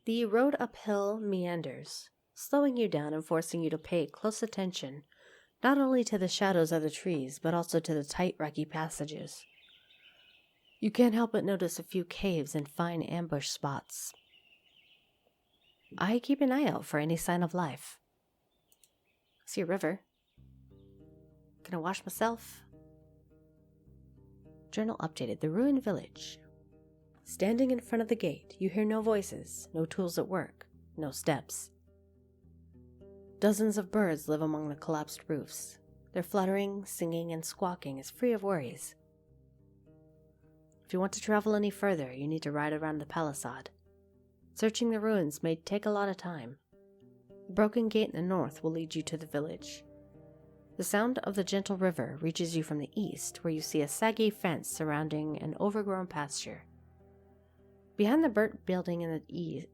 The road uphill meanders, slowing you down and forcing you to pay close attention not only to the shadows of the trees, but also to the tight, rocky passages. You can't help but notice a few caves and fine ambush spots. I keep an eye out for any sign of life. See a river. Gonna wash myself. Journal updated. The ruined village. Standing in front of the gate, you hear no voices, no tools at work, no steps. Dozens of birds live among the collapsed roofs. Their fluttering, singing, and squawking is free of worries. If you want to travel any further, you need to ride around the palisade. Searching the ruins may take a lot of time. The broken gate in the north will lead you to the village. The sound of the gentle river reaches you from the east, where you see a saggy fence surrounding an overgrown pasture. Behind the burnt building in the east,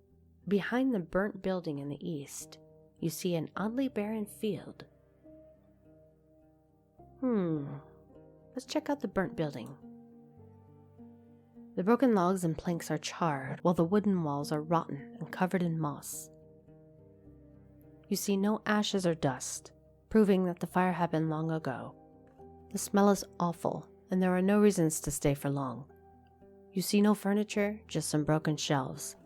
you see an oddly barren field. Let's check out the burnt building. The broken logs and planks are charred, while the wooden walls are rotten and covered in moss. You see no ashes or dust, proving that the fire happened long ago. The smell is awful, and there are no reasons to stay for long. You see no furniture, just some broken shelves.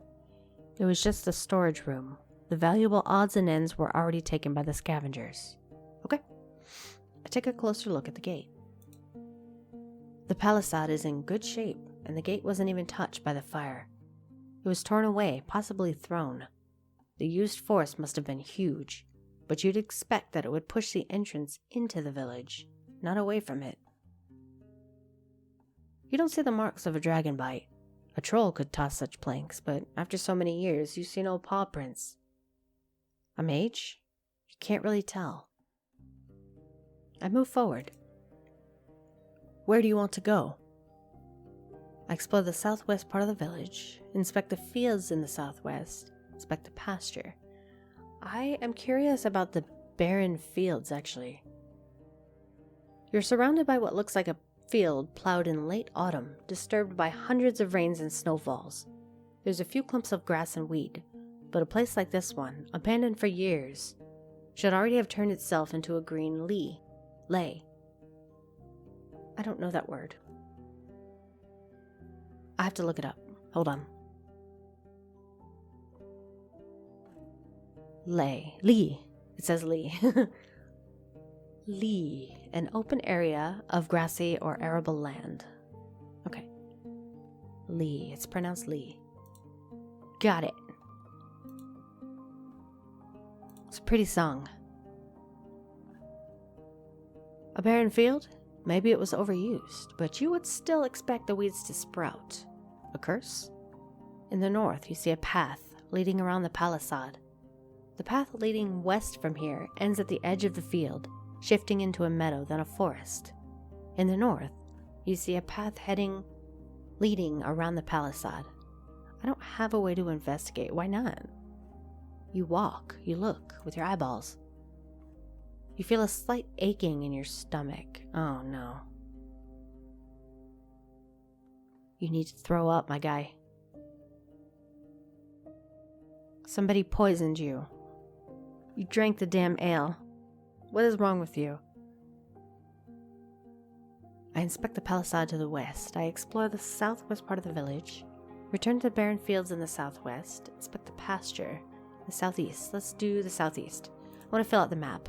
It was just a storage room. The valuable odds and ends were already taken by the scavengers. Okay, I take a closer look at the gate. The palisade is in good shape, and the gate wasn't even touched by the fire. It was torn away, possibly thrown. The used force must have been huge, but you'd expect that it would push the entrance into the village, not away from it. You don't see the marks of a dragon bite. A troll could toss such planks, but after so many years, you see no paw prints. A mage? You can't really tell. I move forward. Where do you want to go? I explore the southwest part of the village, inspect the fields in the southwest, inspect the pasture. I am curious about the barren fields, actually. You're surrounded by what looks like a field plowed in late autumn, disturbed by hundreds of rains and snowfalls. There's a few clumps of grass and weed, but a place like this one, abandoned for years, should already have turned itself into a green lay. I don't know that word. I have to look it up. Hold on. Lee. It says Lee. Lee, an open area of grassy or arable land. Okay. Lee, it's pronounced Lee. Got it. It's a pretty song. A barren field? Maybe it was overused, but you would still expect the weeds to sprout. A curse? In the north, you see a path leading around the palisade. The path leading west from here ends at the edge of the field, shifting into a meadow, then a forest. In the north, you see a path leading around the palisade. I don't have a way to investigate. Why not? You walk, you look with your eyeballs. You feel a slight aching in your stomach. Oh no. You need to throw up, my guy. Somebody poisoned you. You drank the damn ale. What is wrong with you? I inspect the palisade to the west. I explore the southwest part of the village. Return to the barren fields in the southwest. Inspect the pasture. The southeast. Let's do the southeast. I want to fill out the map.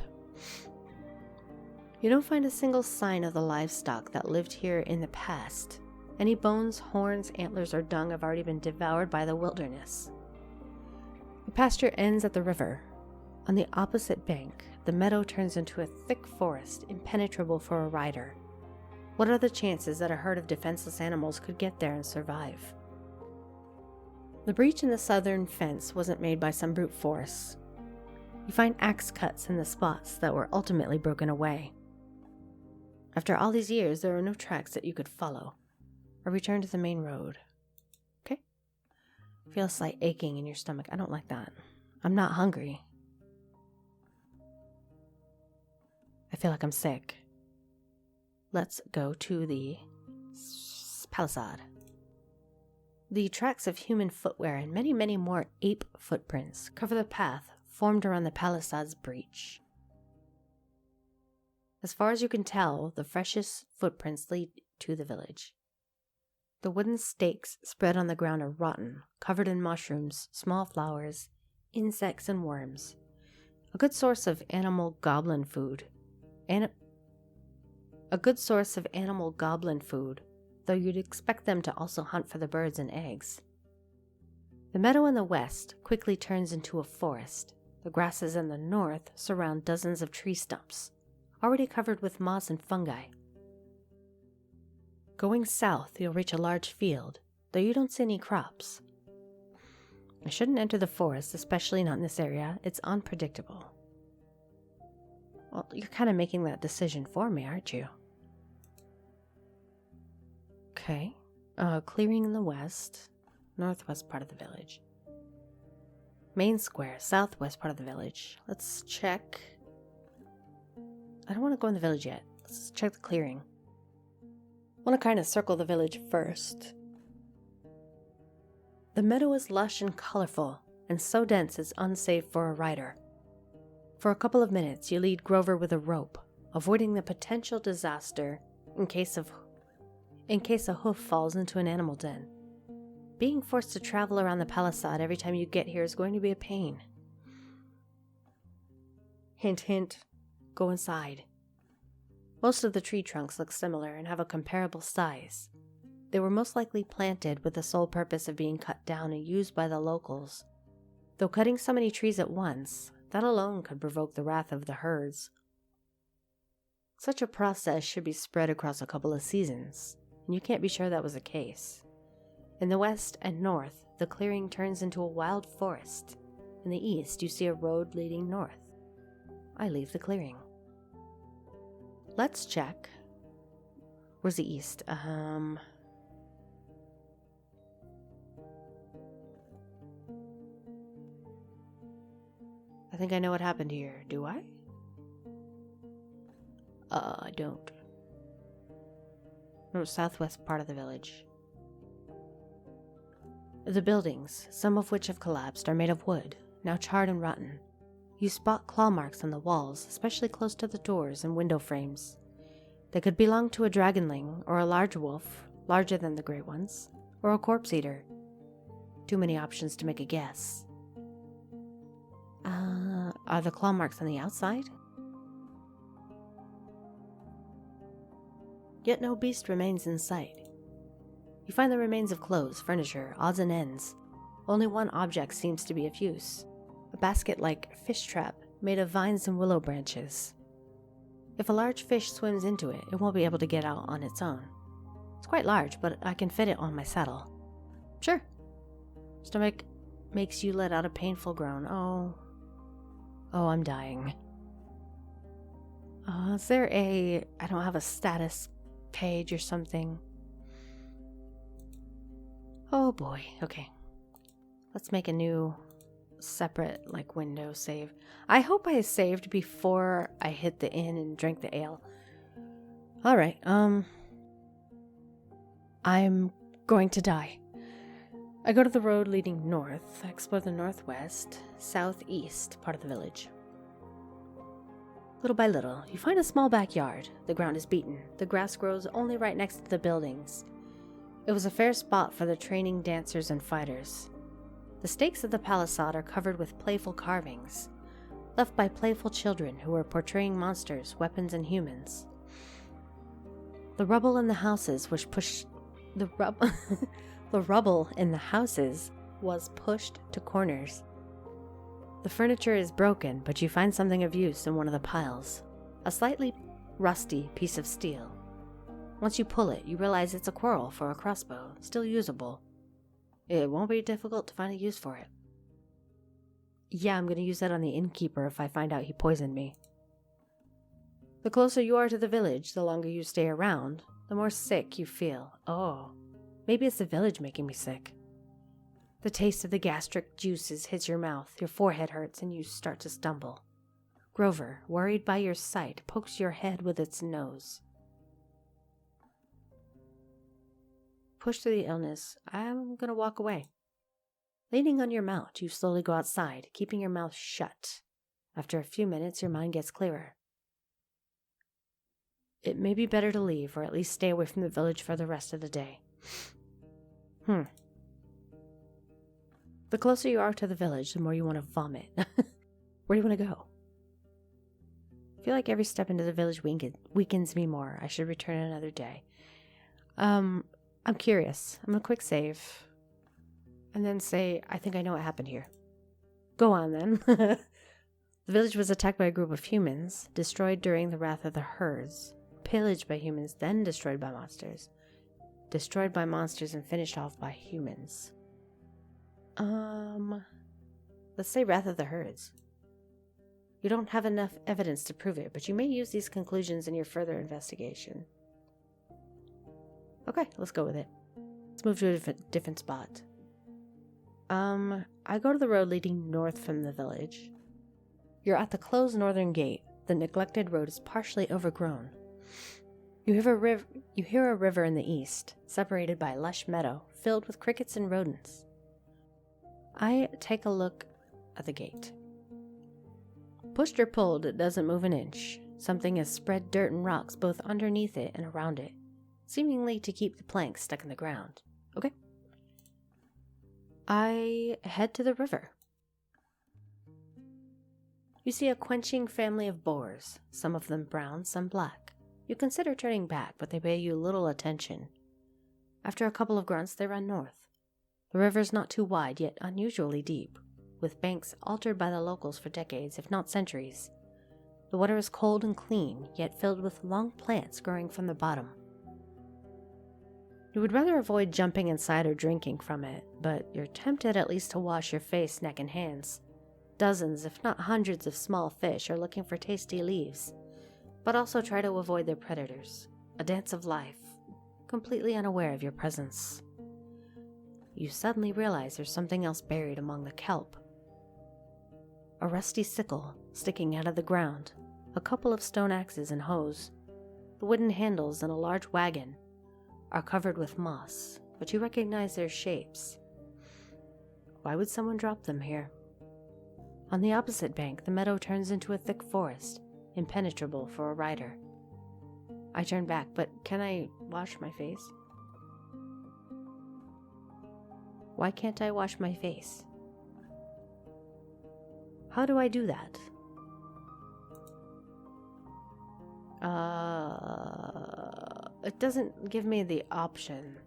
You don't find a single sign of the livestock that lived here in the past. Any bones, horns, antlers, or dung have already been devoured by the wilderness. The pasture ends at the river. On the opposite bank, the meadow turns into a thick forest, impenetrable for a rider. What are the chances that a herd of defenseless animals could get there and survive? The breach in the southern fence wasn't made by some brute force. You find axe cuts in the spots that were ultimately broken away. After all these years, there are no tracks that you could follow. I return to the main road. Okay? Feel a slight aching in your stomach. I don't like that. I'm not hungry. I feel like I'm sick. Let's go to the palisade. The tracks of human footwear and many, many more ape footprints cover the path formed around the palisade's breach. As far as you can tell, the freshest footprints lead to the village. The wooden stakes spread on the ground are rotten, covered in mushrooms, small flowers, insects, and worms. A good source of animal goblin food. Though you'd expect them to also hunt for the birds and eggs. The meadow in the west quickly turns into a forest. The grasses in the north surround dozens of tree stumps, already covered with moss and fungi. Going south, you'll reach a large field, though you don't see any crops. I shouldn't enter the forest, especially not in this area. It's unpredictable. Well, you're kind of making that decision for me, aren't you? Okay. Clearing in the west, northwest part of the village. Main square, southwest part of the village. Let's check. I don't want to go in the village yet. Let's check the clearing. I want to kind of circle the village first. The meadow is lush and colorful, and so dense it's unsafe for a rider. For a couple of minutes, you lead Grover with a rope, avoiding the potential disaster in case a hoof falls into an animal den. Being forced to travel around the palisade every time you get here is going to be a pain. Hint, hint, go inside. Most of the tree trunks look similar and have a comparable size. They were most likely planted with the sole purpose of being cut down and used by the locals. Though cutting so many trees at once, that alone could provoke the wrath of the herds. Such a process should be spread across a couple of seasons, and you can't be sure that was the case. In the west and north, the clearing turns into a wild forest. In the east, you see a road leading north. I leave the clearing. Let's check. Where's the east? I think I know what happened here. Do I? I don't. No, southwest part of the village. The buildings, some of which have collapsed, are made of wood, now charred and rotten. You spot claw marks on the walls, especially close to the doors and window frames. They could belong to a dragonling, or a large wolf, larger than the great ones, or a corpse eater. Too many options to make a guess. Are the claw marks on the outside? Yet no beast remains in sight. You find the remains of clothes, furniture, odds and ends. Only one object seems to be of use. A basket-like fish trap made of vines and willow branches. If a large fish swims into it, it won't be able to get out on its own. It's quite large, but I can fit it on my saddle. Sure. Stomach makes you let out a painful groan. Oh, I'm dying. Is there I don't have a status page or something? Oh boy, okay. Let's make a new separate window save. I hope I saved before I hit the inn and drank the ale. Alright, I'm going to die. I go to the road leading north. I explore the northwest, southeast part of the village. Little by little, you find a small backyard. The ground is beaten. The grass grows only right next to the buildings. It was a fair spot for the training dancers and fighters. The stakes of the palisade are covered with playful carvings, left by playful children who were portraying monsters, weapons, and humans. The rubble in the houses was pushed to corners. The furniture is broken, but you find something of use in one of the piles. A slightly rusty piece of steel. Once you pull it, you realize it's a quarrel for a crossbow, still usable. It won't be difficult to find a use for it. Yeah, I'm going to use that on the innkeeper if I find out he poisoned me. The closer you are to the village, the longer you stay around, the more sick you feel. Oh, maybe it's the village making me sick. The taste of the gastric juices hits your mouth, your forehead hurts, and you start to stumble. Grover, worried by your sight, pokes your head with its nose. push through the illness, I'm gonna walk away. Leaning on your mount, you slowly go outside, keeping your mouth shut. After a few minutes, your mind gets clearer. It may be better to leave, or at least stay away from the village for the rest of the day. The closer you are to the village, the more you want to vomit. Where do you want to go? I feel like every step into the village weakens me more. I should return another day. I'm curious. I'm gonna quick save. And then say, I think I know what happened here. Go on then. The village was attacked by a group of humans, destroyed during the wrath of the herds, pillaged by humans, then destroyed by monsters. Destroyed by monsters and finished off by humans. Let's say wrath of the herds. You don't have enough evidence to prove it, but you may use these conclusions in your further investigation. Okay, let's go with it. Let's move to a different spot. I go to the road leading north from the village. You're at the closed northern gate. The neglected road is partially overgrown. You hear a river in the east, separated by a lush meadow filled with crickets and rodents. I take a look at the gate. Pushed or pulled, it doesn't move an inch. Something has spread dirt and rocks both underneath it and around it, seemingly to keep the planks stuck in the ground. Okay. I head to the river. You see a quenching family of boars, some of them brown, some black. You consider turning back, but they pay you little attention. After a couple of grunts, they run north. The river's not too wide, yet unusually deep, with banks altered by the locals for decades, if not centuries. The water is cold and clean, yet filled with long plants growing from the bottom. You would rather avoid jumping inside or drinking from it, but you're tempted at least to wash your face, neck, and hands. Dozens, if not hundreds of small fish are looking for tasty leaves, but also try to avoid their predators. A dance of life, completely unaware of your presence. You suddenly realize there's something else buried among the kelp. A rusty sickle sticking out of the ground, a couple of stone axes and hoes, the wooden handles and a large wagon are covered with moss, but you recognize their shapes. Why would someone drop them here? On the opposite bank, the meadow turns into a thick forest, impenetrable for a rider. I turn back, but can I wash my face? Why can't I wash my face? How do I do that? It doesn't give me the option.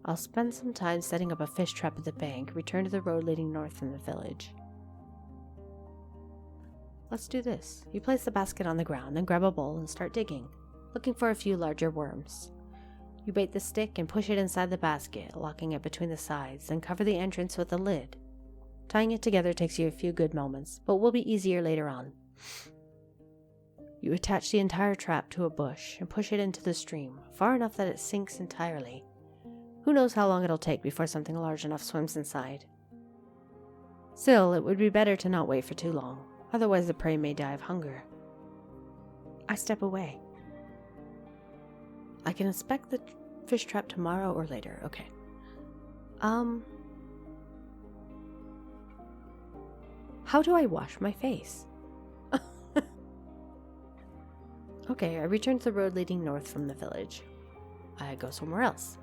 I'll spend some time setting up a fish trap at the bank, return to the road leading north from the village. Let's do this. You place the basket on the ground, then grab a bowl and start digging, looking for a few larger worms. You bait the stick and push it inside the basket, locking it between the sides, then cover the entrance with a lid. Tying it together takes you a few good moments, but will be easier later on. You attach the entire trap to a bush and push it into the stream, far enough that it sinks entirely. Who knows how long it'll take before something large enough swims inside. Still, it would be better to not wait for too long, otherwise the prey may die of hunger. I step away. I can inspect the fish trap tomorrow or later. Okay. How do I wash my face? Okay, I return to the road leading north from the village. I go somewhere else.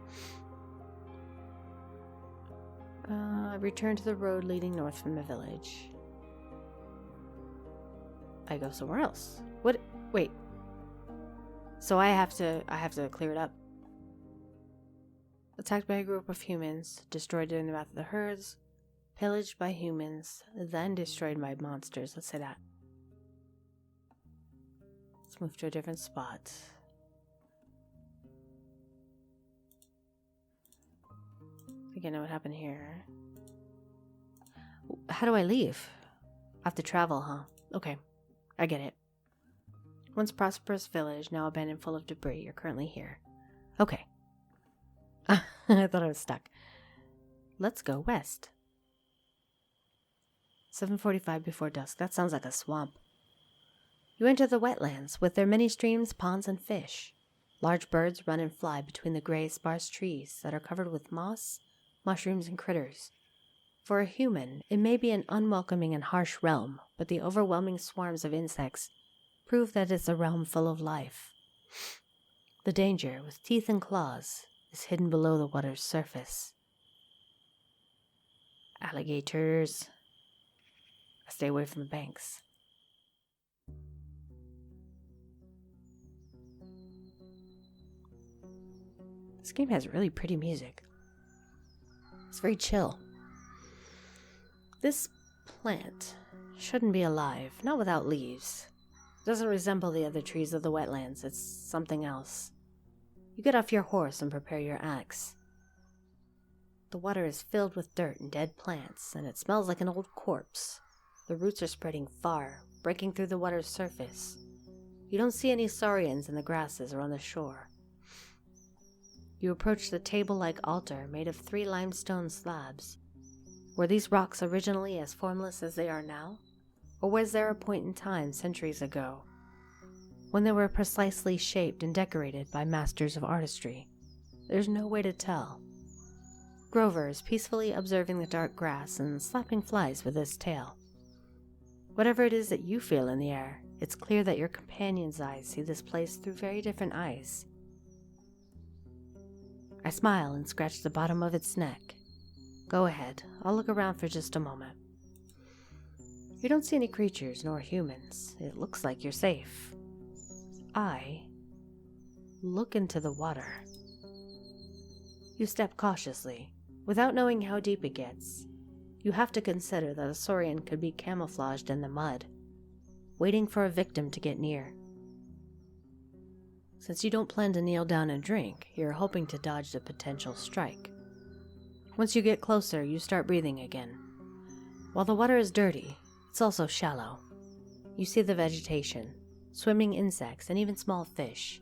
I return to the road leading north from the village. I go somewhere else. What? Wait. So I have to clear it up. Attacked by a group of humans, destroyed during the wrath of the herds, pillaged by humans, then destroyed by monsters. Let's say that. Let's move to a different spot. I think I know what happened here. How do I leave? I have to travel, huh? Okay, I get it. Once prosperous village, now abandoned, full of debris. You're currently here. Okay. I thought I was stuck. Let's go west. 7:45 before dusk. That sounds like a swamp. You enter the wetlands with their many streams, ponds, and fish. Large birds run and fly between the gray, sparse trees that are covered with moss, mushrooms, and critters. For a human, it may be an unwelcoming and harsh realm, but the overwhelming swarms of insects prove that it's a realm full of life. The danger, with teeth and claws, is hidden below the water's surface. Alligators. I stay away from the banks. This game has really pretty music. It's very chill. This plant shouldn't be alive, not without leaves. It doesn't resemble the other trees of the wetlands, it's something else. You get off your horse and prepare your axe. The water is filled with dirt and dead plants, and it smells like an old corpse. The roots are spreading far, breaking through the water's surface. You don't see any saurians in the grasses or on the shore. You approach the table-like altar made of 3 limestone slabs. Were these rocks originally as formless as they are now? Or was there a point in time centuries ago when they were precisely shaped and decorated by masters of artistry? There's no way to tell. Grover is peacefully observing the dark grass and slapping flies with his tail. Whatever it is that you feel in the air, it's clear that your companion's eyes see this place through very different eyes. I smile and scratch the bottom of its neck. Go ahead, I'll look around for just a moment. You don't see any creatures nor humans. It looks like you're safe. I look into the water. You step cautiously, without knowing how deep it gets. You have to consider that a saurian could be camouflaged in the mud, waiting for a victim to get near. Since you don't plan to kneel down and drink, you're hoping to dodge the potential strike. Once you get closer, you start breathing again. While the water is dirty, it's also shallow. You see the vegetation, swimming insects, and even small fish.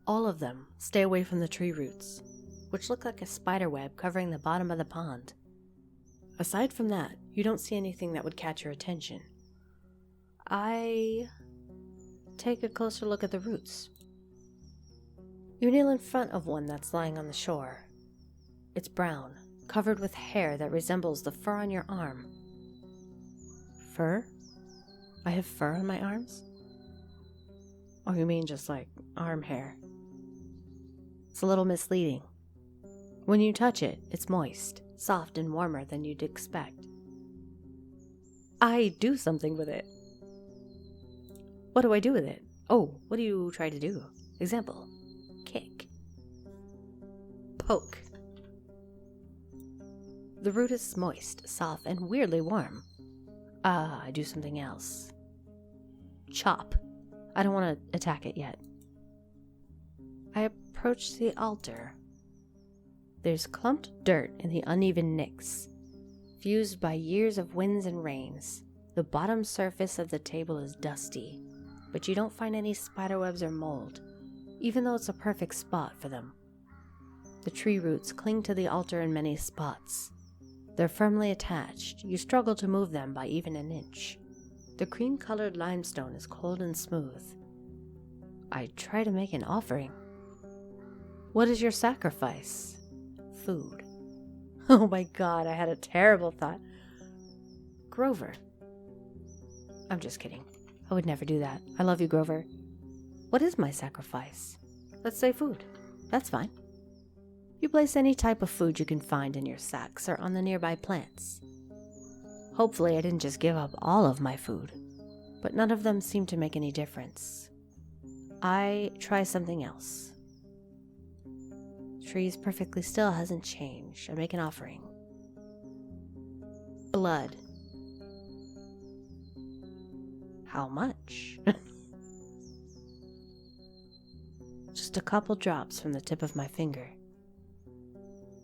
All of them stay away from the tree roots, which look like a spider web covering the bottom of the pond. Aside from that, you don't see anything that would catch your attention. I take a closer look at the roots. You kneel in front of one that's lying on the shore. It's brown, covered with hair that resembles the fur on your arm. Fur? I have fur on my arms? Oh, you mean just like arm hair? It's a little misleading. When you touch it, it's moist, soft, and warmer than you'd expect. I do something with it. What do I do with it? Oh, what do you try to do? Example. Kick. Poke. The root is moist, soft, and weirdly warm. I do something else. Chop. I don't want to attack it yet. I approach the altar. There's clumped dirt in the uneven nicks, fused by years of winds and rains. The bottom surface of the table is dusty, but you don't find any spiderwebs or mold, even though it's a perfect spot for them. The tree roots cling to the altar in many spots. They're firmly attached. You struggle to move them by even an inch. The cream-colored limestone is cold and smooth. I try to make an offering. What is your sacrifice? Food. Oh my god, I had a terrible thought. Grover. I'm just kidding. I would never do that. I love you, Grover. What is my sacrifice? Let's say food. That's fine. You place any type of food you can find in your sacks or on the nearby plants. Hopefully I didn't just give up all of my food, but none of them seem to make any difference. I try something else. Tree's perfectly still hasn't changed. I make an offering. Blood. How much? Just a couple drops from the tip of my finger.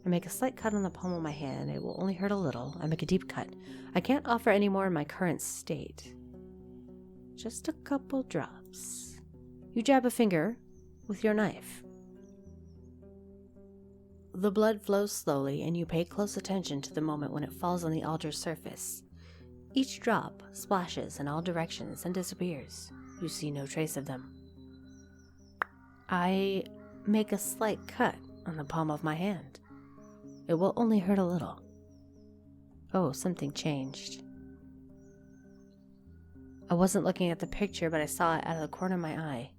I make a slight cut on the palm of my hand. It will only hurt a little. I make a deep cut. I can't offer any more in my current state. Just a couple drops. You jab a finger with your knife. The blood flows slowly, and you pay close attention to the moment when it falls on the altar's surface. Each drop splashes in all directions and disappears. You see no trace of them. I make a slight cut on the palm of my hand. It will only hurt a little. Oh, something changed. I wasn't looking at the picture, but I saw it out of the corner of my eye.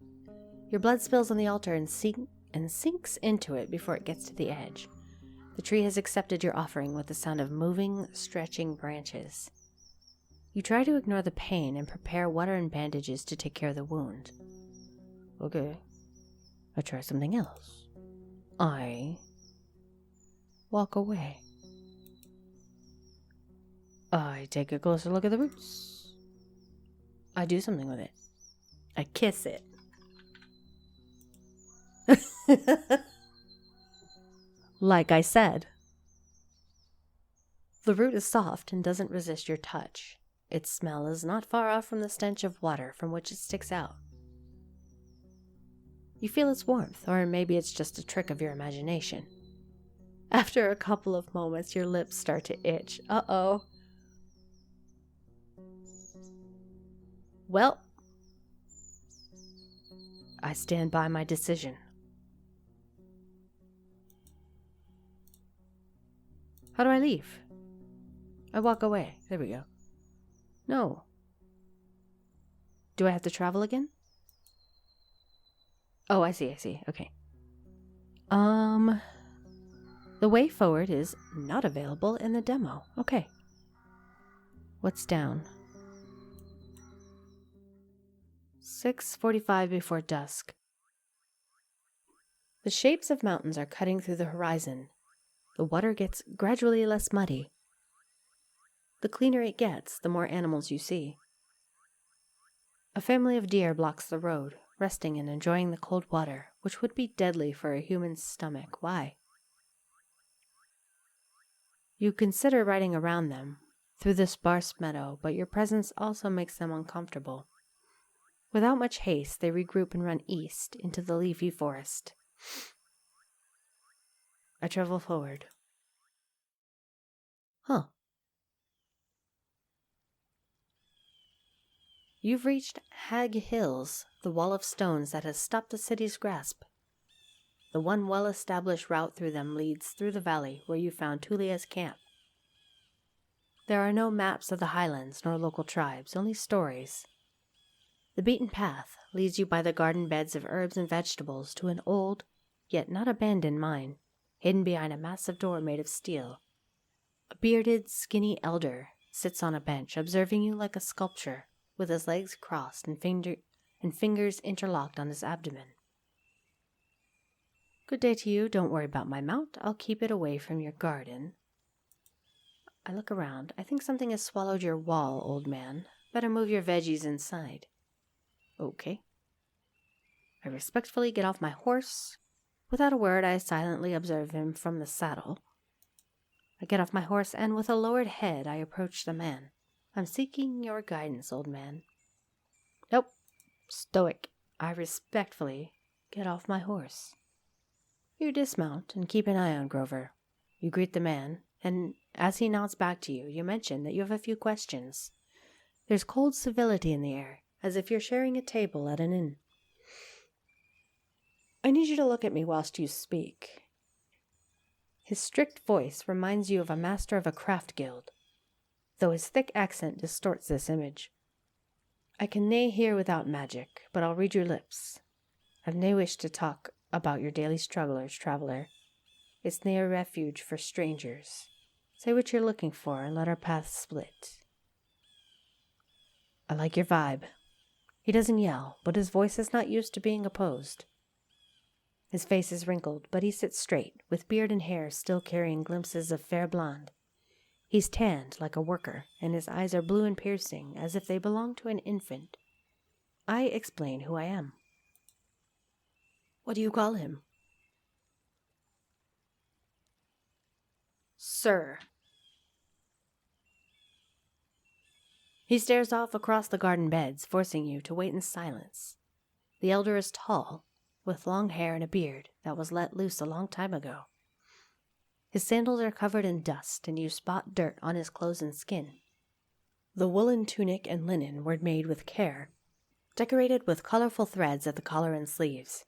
Your blood spills on the altar and sinks into it before it gets to the edge. The tree has accepted your offering with the sound of moving, stretching branches. You try to ignore the pain and prepare water and bandages to take care of the wound. Okay. I try something else. I walk away. I take a closer look at the roots. I do something with it. I kiss it. Like I said. The root is soft and doesn't resist your touch. Its smell is not far off from the stench of water from which it sticks out. You feel its warmth, or maybe it's just a trick of your imagination. After a couple of moments, your lips start to itch. Uh-oh. Well, I stand by my decision. How do I leave? I walk away. There we go. No. Do I have to travel again? Oh, I see. Okay. The way forward is not available in the demo. Okay. What's down? 6:45 before dusk. The shapes of mountains are cutting through the horizon. The water gets gradually less muddy. The cleaner it gets, the more animals you see. A family of deer blocks the road, resting and enjoying the cold water, which would be deadly for a human's stomach. Why? You consider riding around them, through the sparse meadow, but your presence also makes them uncomfortable. Without much haste, they regroup and run east into the leafy forest. I travel forward. Huh. You've reached Hag Hills, the wall of stones that has stopped the city's grasp. The one well-established route through them leads through the valley where you found Tulia's camp. There are no maps of the highlands nor local tribes, only stories. The beaten path leads you by the garden beds of herbs and vegetables to an old, yet not abandoned mine, hidden behind a massive door made of steel. A bearded, skinny elder sits on a bench, observing you like a sculpture, with his legs crossed and fingers interlocked on his abdomen. Good day to you. Don't worry about my mount. I'll keep it away from your garden. I look around. I think something has swallowed your wall, old man. Better move your veggies inside. Okay. I respectfully get off my horse. Without a word, I silently observe him from the saddle. I get off my horse, and with a lowered head, I approach the man. I'm seeking your guidance, old man. Nope. Stoic. I respectfully get off my horse. You dismount and keep an eye on Grover. You greet the man, and as he nods back to you, you mention that you have a few questions. There's cold civility in the air, as if you're sharing a table at an inn. I need you to look at me whilst you speak. His strict voice reminds you of a master of a craft guild, though his thick accent distorts this image. I can nae hear without magic, but I'll read your lips. I've nae wish to talk about your daily struggles, traveler. It's nae a refuge for strangers. Say what you're looking for and let our paths split. I like your vibe. He doesn't yell, but his voice is not used to being opposed. His face is wrinkled, but he sits straight, with beard and hair still carrying glimpses of fair blonde. He's tanned like a worker, and his eyes are blue and piercing, as if they belong to an infant. I explain who I am. What do you call him? Sir. He stares off across the garden beds, forcing you to wait in silence. The elder is tall, with long hair and a beard that was let loose a long time ago. His sandals are covered in dust, and you spot dirt on his clothes and skin. The woolen tunic and linen were made with care, decorated with colorful threads at the collar and sleeves.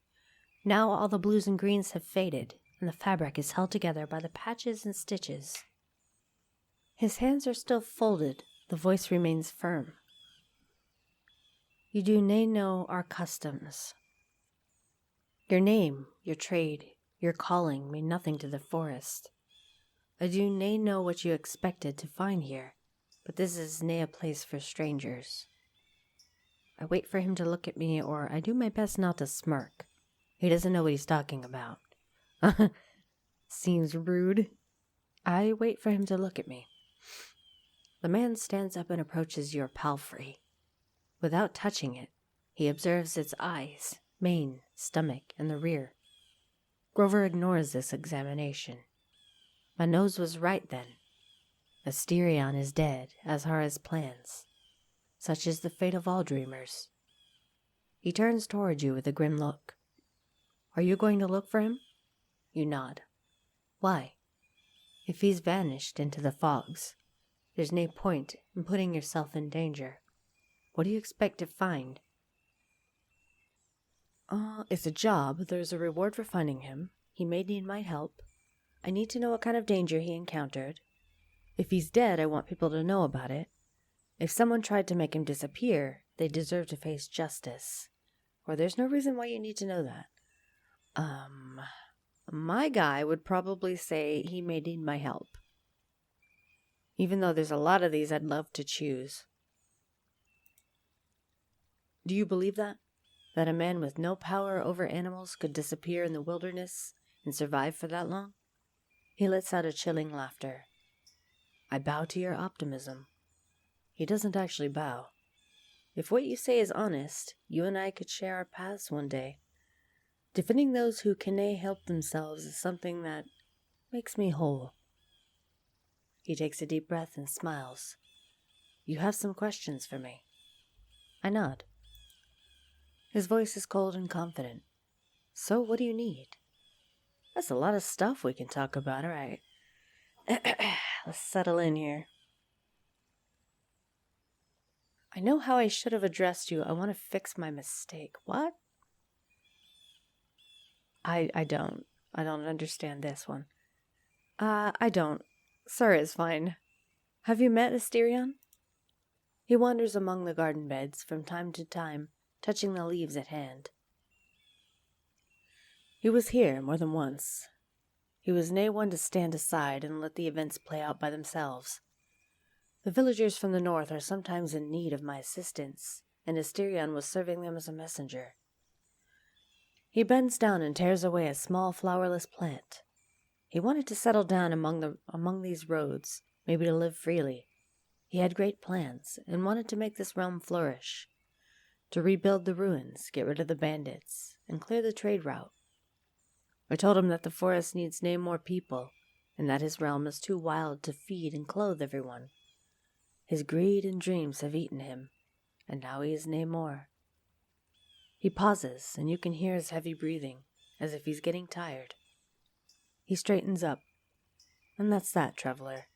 Now all the blues and greens have faded, and the fabric is held together by the patches and stitches. His hands are still folded, the voice remains firm. You do nae know our customs. Your name, your trade, your calling mean nothing to the forest. I do nae know what you expected to find here, but this is nae a place for strangers. I wait for him to look at me, or I do my best not to smirk. He doesn't know what he's talking about. Seems rude. I wait for him to look at me. The man stands up and approaches your palfrey. Without touching it, he observes its eyes, mane, stomach, and the rear. Grover ignores this examination. My nose was right then. Asterion is dead, as are his plans. Such is the fate of all dreamers. He turns toward you with a grim look. Are you going to look for him? You nod. Why? If he's vanished into the fogs, there's no point in putting yourself in danger. What do you expect to find? It's a job. There's a reward for finding him. He may need my help. I need to know what kind of danger he encountered. If he's dead, I want people to know about it. If someone tried to make him disappear, they deserve to face justice. Or there's no reason why you need to know that. My guy would probably say he may need my help. Even though there's a lot of these I'd love to choose. Do you believe that? That a man with no power over animals could disappear in the wilderness and survive for that long? He lets out a chilling laughter. I bow to your optimism. He doesn't actually bow. If what you say is honest, you and I could share our paths one day. Defending those who cannae help themselves is something that makes me whole. He takes a deep breath and smiles. You have some questions for me. I nod. His voice is cold and confident. So what do you need? That's a lot of stuff we can talk about, all right. Let's settle in here. I know how I should have addressed you. I want to fix my mistake. What? I don't. I don't understand this one. I don't. Sir is fine. Have you met Asterion? He wanders among the garden beds from time to time, touching the leaves at hand. He was here more than once. He was nae one to stand aside and let the events play out by themselves. The villagers from the north are sometimes in need of my assistance, and Asterion was serving them as a messenger. He bends down and tears away a small flowerless plant. He wanted to settle down among these roads, maybe to live freely. He had great plans and wanted to make this realm flourish, to rebuild the ruins, get rid of the bandits, and clear the trade route. I told him that the forest needs nae more people, and that his realm is too wild to feed and clothe everyone. His greed and dreams have eaten him, and now he is nae more. He pauses, and you can hear his heavy breathing, as if he's getting tired. He straightens up, and that's that, traveler.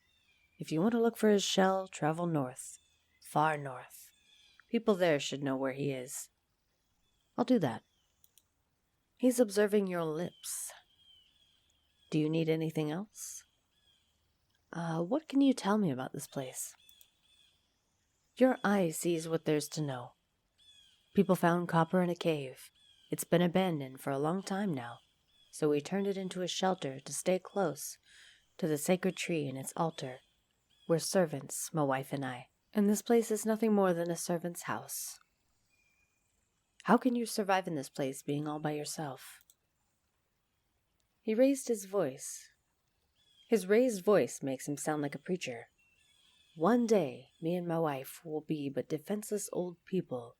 If you want to look for his shell, travel north, far north. People there should know where he is. I'll do that. He's observing your lips. Do you need anything else? What can you tell me about this place? Your eye sees what there's to know. People found copper in a cave. It's been abandoned for a long time now, so we turned it into a shelter to stay close to the sacred tree and its altar. We're servants, my wife and I, and this place is nothing more than a servant's house. How can you survive in this place, being all by yourself? He raised his voice. His raised voice makes him sound like a preacher. One day, me and my wife will be but defenseless old people,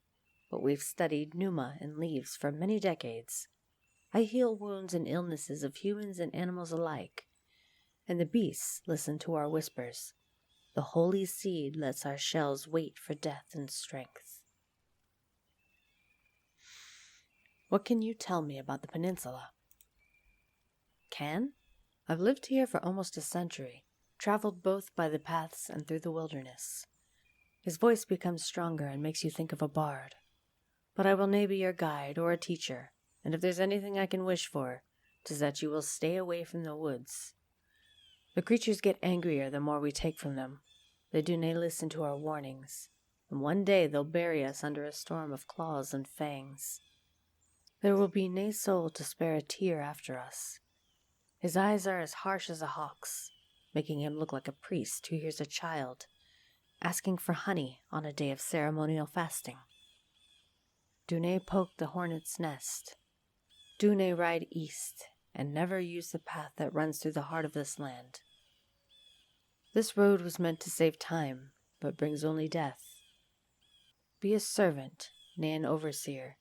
but we've studied pneuma and leaves for many decades. I heal wounds and illnesses of humans and animals alike, and the beasts listen to our whispers. The holy seed lets our shells wait for death and strength. What can you tell me about the peninsula? Can? I've lived here for almost a century, traveled both by the paths and through the wilderness. His voice becomes stronger and makes you think of a bard. But I will nae be your guide or a teacher, and if there's anything I can wish for, 'tis that you will stay away from the woods. The creatures get angrier the more we take from them. They do nae listen to our warnings, and one day they'll bury us under a storm of claws and fangs. There will be nae soul to spare a tear after us. His eyes are as harsh as a hawk's, making him look like a priest who hears a child asking for honey on a day of ceremonial fasting. Do nae poke the hornet's nest. Do nae ride east, and never use the path that runs through the heart of this land. This road was meant to save time, but brings only death. Be a servant, nae an overseer.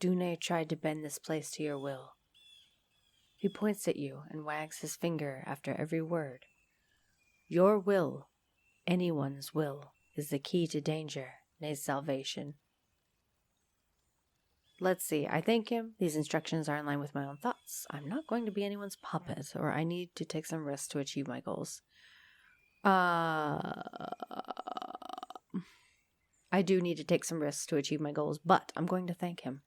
Do nae try to bend this place to your will. He points at you and wags his finger after every word. Your will, anyone's will, is the key to danger, nae salvation. Let's see, I thank him. These instructions are in line with my own thoughts. I'm not going to be anyone's puppet, or I need to take some risks to achieve my goals. I do need to take some risks to achieve my goals, but I'm going to thank him.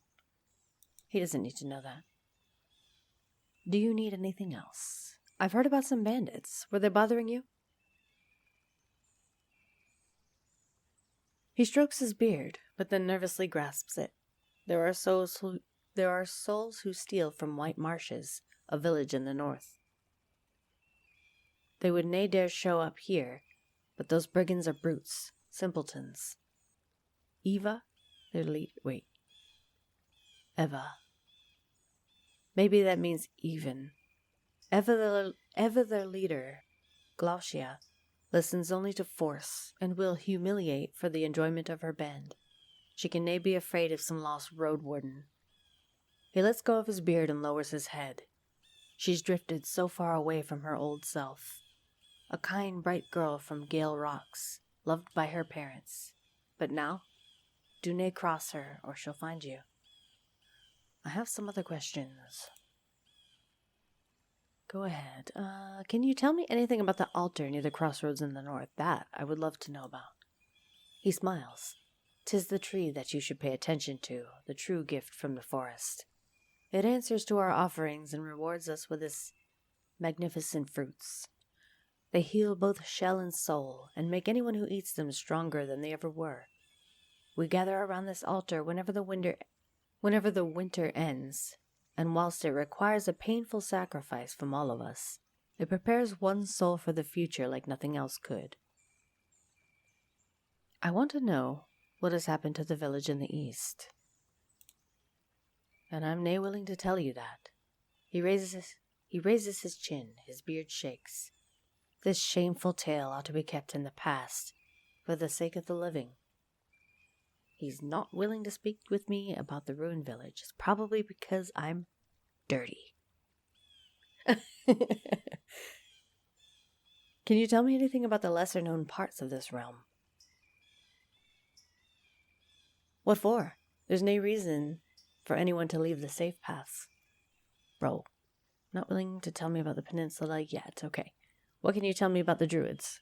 He doesn't need to know that. Do you need anything else? I've heard about some bandits. Were they bothering you? He strokes his beard, but then nervously grasps it. There are souls who steal from White Marshes, a village in the north. They would nae dare show up here, but those brigands are brutes, simpletons. Eva, their Eva. Maybe that means even. Eva, their leader, Glaucia, listens only to force and will humiliate for the enjoyment of her band. She can nae be afraid of some lost Roadwarden. He lets go of his beard and lowers his head. She's drifted so far away from her old self. A kind, bright girl from Gale Rocks, loved by her parents. But now, do nae cross her, or she'll find you. I have some other questions. Go ahead. Can you tell me anything about the altar near the crossroads in the north? That I would love to know about. He smiles. 'Tis the tree that you should pay attention to, the true gift from the forest. It answers to our offerings and rewards us with its magnificent fruits. They heal both shell and soul, and make anyone who eats them stronger than they ever were. We gather around this altar whenever the winter ends, and whilst it requires a painful sacrifice from all of us, it prepares one's soul for the future like nothing else could. I want to know what has happened to the village in the east. And I'm nae willing to tell you that. He raises his chin, his beard shakes. This shameful tale ought to be kept in the past, for the sake of the living. He's not willing to speak with me about the ruined village. It's probably because I'm dirty. Can you tell me anything about the lesser-known parts of this realm? What for? There's no reason for anyone to leave the safe paths. Bro, not willing to tell me about the peninsula yet. Okay. What can you tell me about the druids?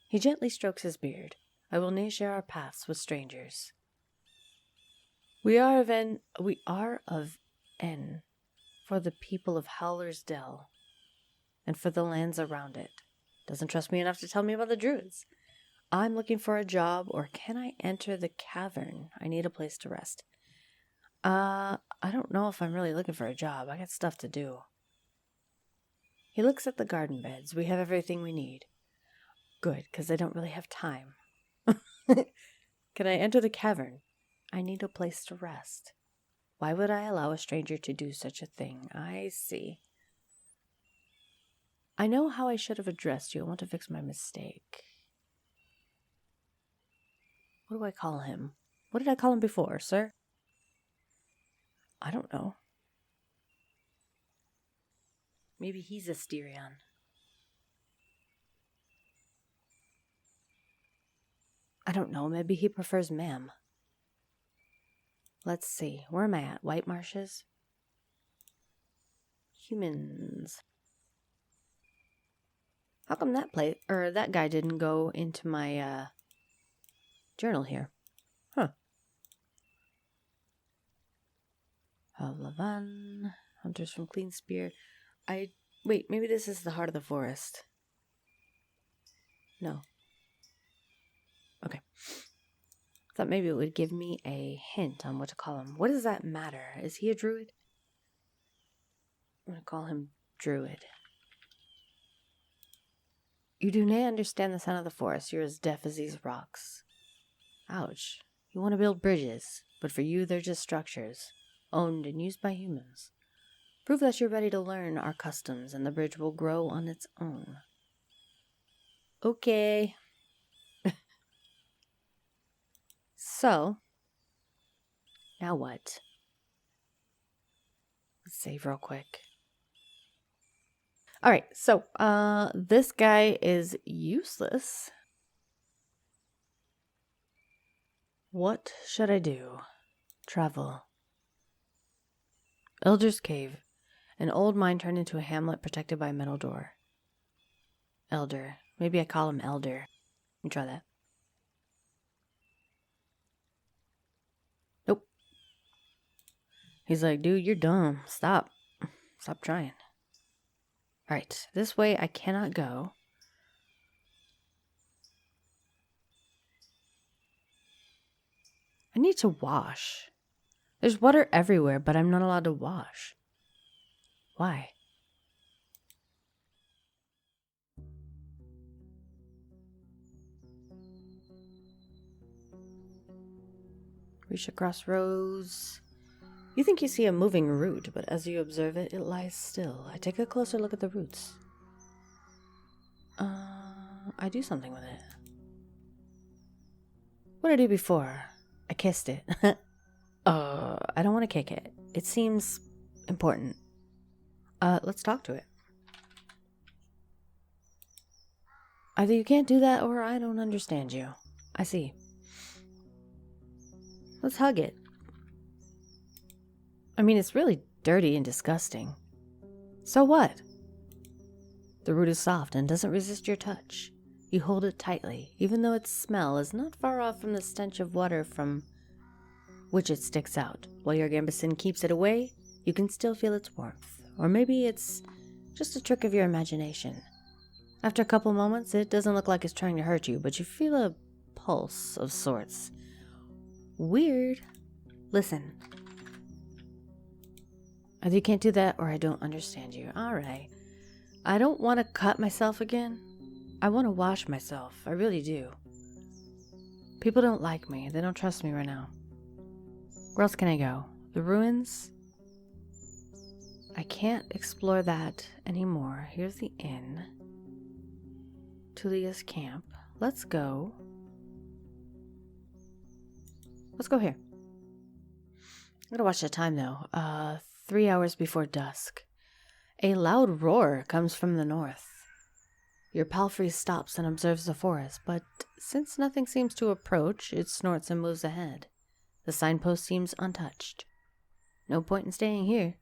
He gently strokes his beard. I will nae share our paths with strangers. We are of N for the people of Howler's Dell, and for the lands around it. Doesn't trust me enough to tell me about the druids. I'm looking for a job, or can I enter the cavern? I need a place to rest. I don't know if I'm really looking for a job. I got stuff to do. He looks at the garden beds. We have everything we need. Good, because I don't really have time. Can I enter the cavern? I need a place to rest. Why would I allow a stranger to do such a thing? I see. I know how I should have addressed you. I want to fix my mistake. What do I call him? What did I call him before, sir? I don't know. Maybe he's a Styrian. I don't know. Maybe he prefers ma'am. Let's see. Where am I at? White Marshes? Humans. How come that guy didn't go into my journal here? Huh. Bekavon. Hunters from Clean Spear. Wait, maybe this is the heart of the forest. No. Okay. Thought maybe it would give me a hint on what to call him. What does that matter? Is he a druid? I'm going to call him Druid. You do not understand the sound of the forest. You're as deaf as these rocks. Ouch. You want to build bridges, but for you they're just structures, owned and used by humans. Prove that you're ready to learn our customs and the bridge will grow on its own. Okay. So, now what? Let's save real quick. Alright, so, this guy is useless. What should I do? Travel. Elder's Cave. An old mine turned into a hamlet protected by a metal door. Elder. Maybe I call him Elder. Let me try that. Nope. He's like, dude, you're dumb. Stop. Stop trying. Alright, this way I cannot go. I need to wash. There's water everywhere, but I'm not allowed to wash. Why? Reach across rows. You think you see a moving root, but as you observe it, it lies still. I take a closer look at the roots. I do something with it. What did I do before? I kissed it. I don't want to kick it. It seems important. Let's talk to it. Either you can't do that or I don't understand you. I see. Let's hug it. I mean, it's really dirty and disgusting. So what? The root is soft and doesn't resist your touch. You hold it tightly, even though its smell is not far off from the stench of water from which it sticks out. While your gambeson keeps it away, you can still feel its warmth. Or maybe it's just a trick of your imagination. After a couple moments, it doesn't look like it's trying to hurt you, but you feel a pulse of sorts. Weird. Listen. Either you can't do that or I don't understand you. Alright. I don't want to cut myself again. I want to wash myself. I really do. People don't like me. They don't trust me right now. Where else can I go? The ruins? I can't explore that anymore. Here's the inn. Tulia's camp. Let's go. Let's go here. I'm gonna watch the time though. 3 hours before dusk. A loud roar comes from the north. Your palfrey stops and observes the forest, but since nothing seems to approach, it snorts and moves ahead. The signpost seems untouched. No point in staying here.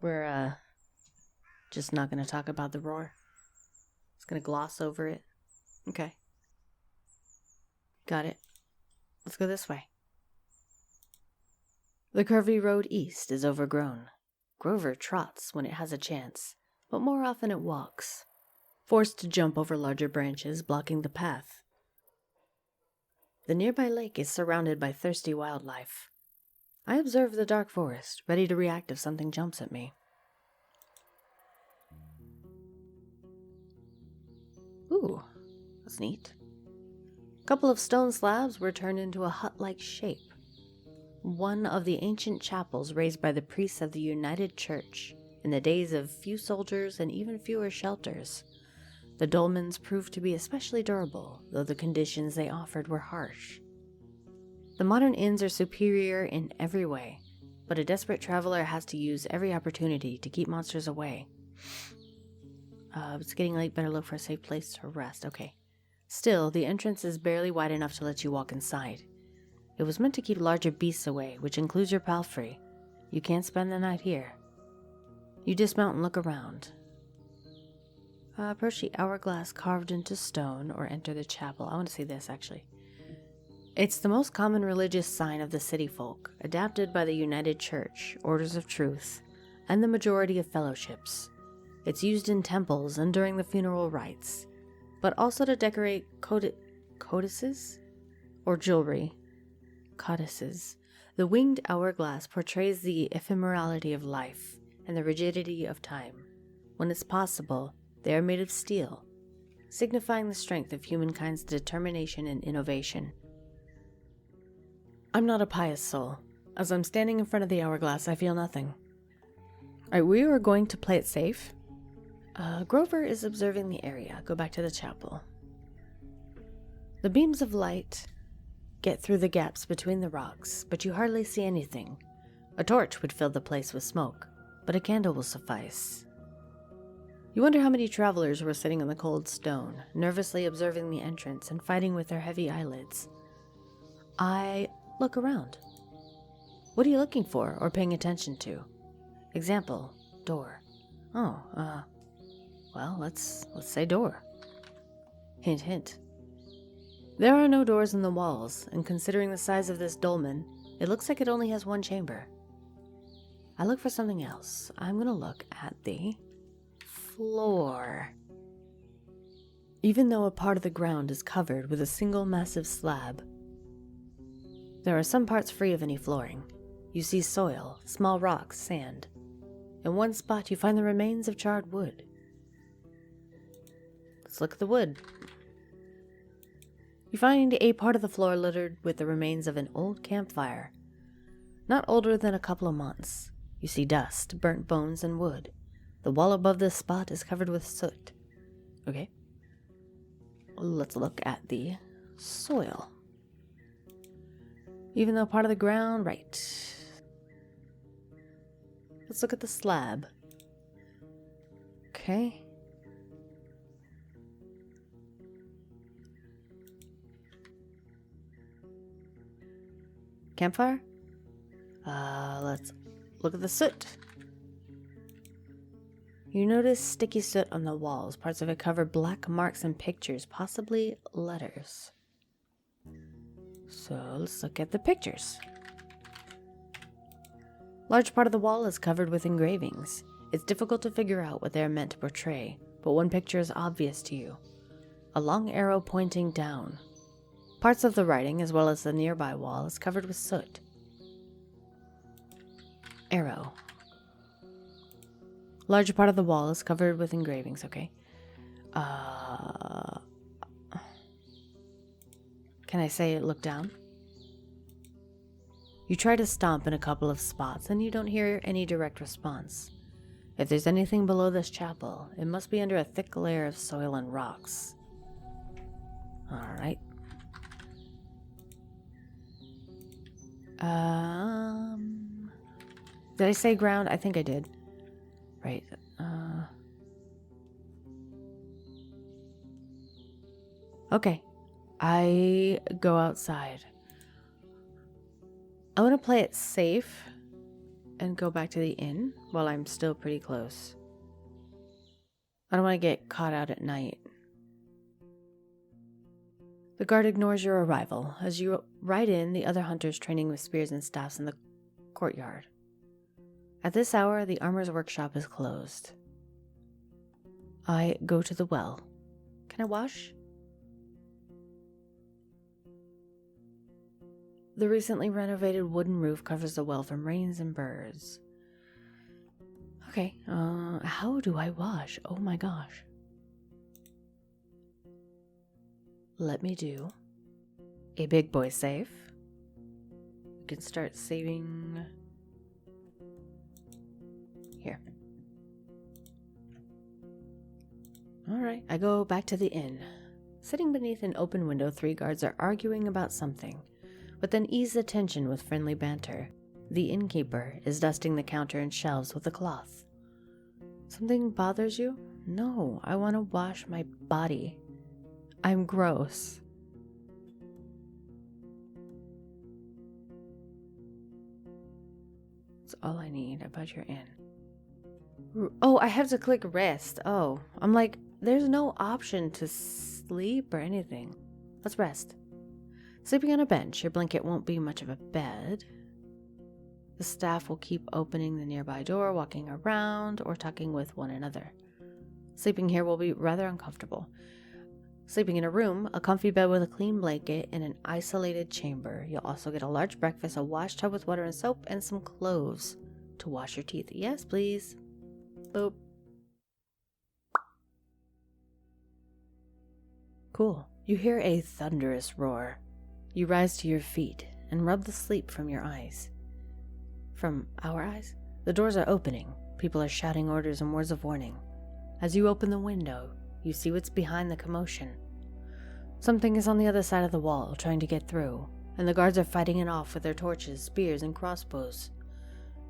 We're, just not gonna talk about the roar. Just gonna gloss over it. Okay. Got it. Let's go this way. The curvy road east is overgrown. Grover trots when it has a chance, but more often it walks, forced to jump over larger branches, blocking the path. The nearby lake is surrounded by thirsty wildlife. I observe the dark forest, ready to react if something jumps at me. Ooh, that's neat. A couple of stone slabs were turned into a hut-like shape. One of the ancient chapels raised by the priests of the United Church in the days of few soldiers and even fewer shelters. The dolmens proved to be especially durable, though the conditions they offered were harsh. The modern inns are superior in every way, but a desperate traveler has to use every opportunity to keep monsters away. It's getting late, better look for a safe place to rest. Okay. Still, the entrance is barely wide enough to let you walk inside. It was meant to keep larger beasts away, which includes your palfrey. You can't spend the night here. You dismount and look around. Approach the hourglass carved into stone or enter the chapel. I want to see this, actually. It's the most common religious sign of the city folk, adapted by the United Church, Orders of Truth, and the majority of fellowships. It's used in temples and during the funeral rites, but also to decorate codices or jewelry. Codices. The winged hourglass portrays the ephemerality of life and the rigidity of time. When it's possible, they are made of steel, signifying the strength of humankind's determination and innovation. I'm not a pious soul. As I'm standing in front of the hourglass, I feel nothing. Alright, we are going to play it safe. Grover is observing the area. Go back to the chapel. The beams of light get through the gaps between the rocks, but you hardly see anything. A torch would fill the place with smoke, but a candle will suffice. You wonder how many travelers were sitting on the cold stone, nervously observing the entrance and fighting with their heavy eyelids. I look around. What are you looking for or paying attention to? Example, door. Well, let's say door. Hint, hint. There are no doors in the walls, and considering the size of this dolmen, it looks like it only has one chamber. I look for something else. I'm gonna look at the floor. Even though a part of the ground is covered with a single massive slab, there are some parts free of any flooring. You see soil, small rocks, sand. In one spot you find the remains of charred wood. Let's look at the wood. You find a part of the floor littered with the remains of an old campfire, not older than a couple of months. You see dust, burnt bones, and wood. The wall above this spot is covered with soot. Okay. Let's look at the soil. Even though part of the ground, right. Let's look at the slab. Okay. Campfire? Let's look at the soot. You notice sticky soot on the walls. Parts of it cover black marks and pictures, possibly letters. So let's look at the pictures. Large part of the wall is covered with engravings. It's difficult to figure out what they are meant to portray, but one picture is obvious to you. A long arrow pointing down. Parts of the writing, as well as the nearby wall, is covered with soot. Arrow. Large part of the wall is covered with engravings, okay. Can I say look down? You try to stomp in a couple of spots and you don't hear any direct response. If there's anything below this chapel, it must be under a thick layer of soil and rocks. Alright. Did I say ground? I think I did. Right. Okay. I go outside. I want to play it safe and go back to the inn while I'm still pretty close. I don't want to get caught out at night. The guard ignores your arrival. As you ride in, the other hunters training with spears and staffs in the courtyard. At this hour, the armorer's workshop is closed. I go to the well. Can I wash? The recently renovated wooden roof covers the well from rains and birds. Okay, how do I wash? Oh my gosh. Let me do a big boy save. We can start saving here. Alright, I go back to the inn. Sitting beneath an open window, 3 guards are arguing about something, but then ease the tension with friendly banter. The innkeeper is dusting the counter and shelves with a cloth. Something bothers you? No, I want to wash my body. I'm gross. That's all I need. I bet you're in. Oh, I have to click rest. Oh, I'm like, there's no option to sleep or anything. Let's rest. Sleeping on a bench, your blanket won't be much of a bed. The staff will keep opening the nearby door, walking around, or talking with one another. Sleeping here will be rather uncomfortable. Sleeping in a room, a comfy bed with a clean blanket, in an isolated chamber. You'll also get a large breakfast, a wash tub with water and soap, and some cloves to wash your teeth. Yes, please. Boop. Cool. You hear a thunderous roar. You rise to your feet and rub the sleep from your eyes. From our eyes? The doors are opening. People are shouting orders and words of warning. As you open the window, you see what's behind the commotion. Something is on the other side of the wall, trying to get through, and the guards are fighting it off with their torches, spears, and crossbows.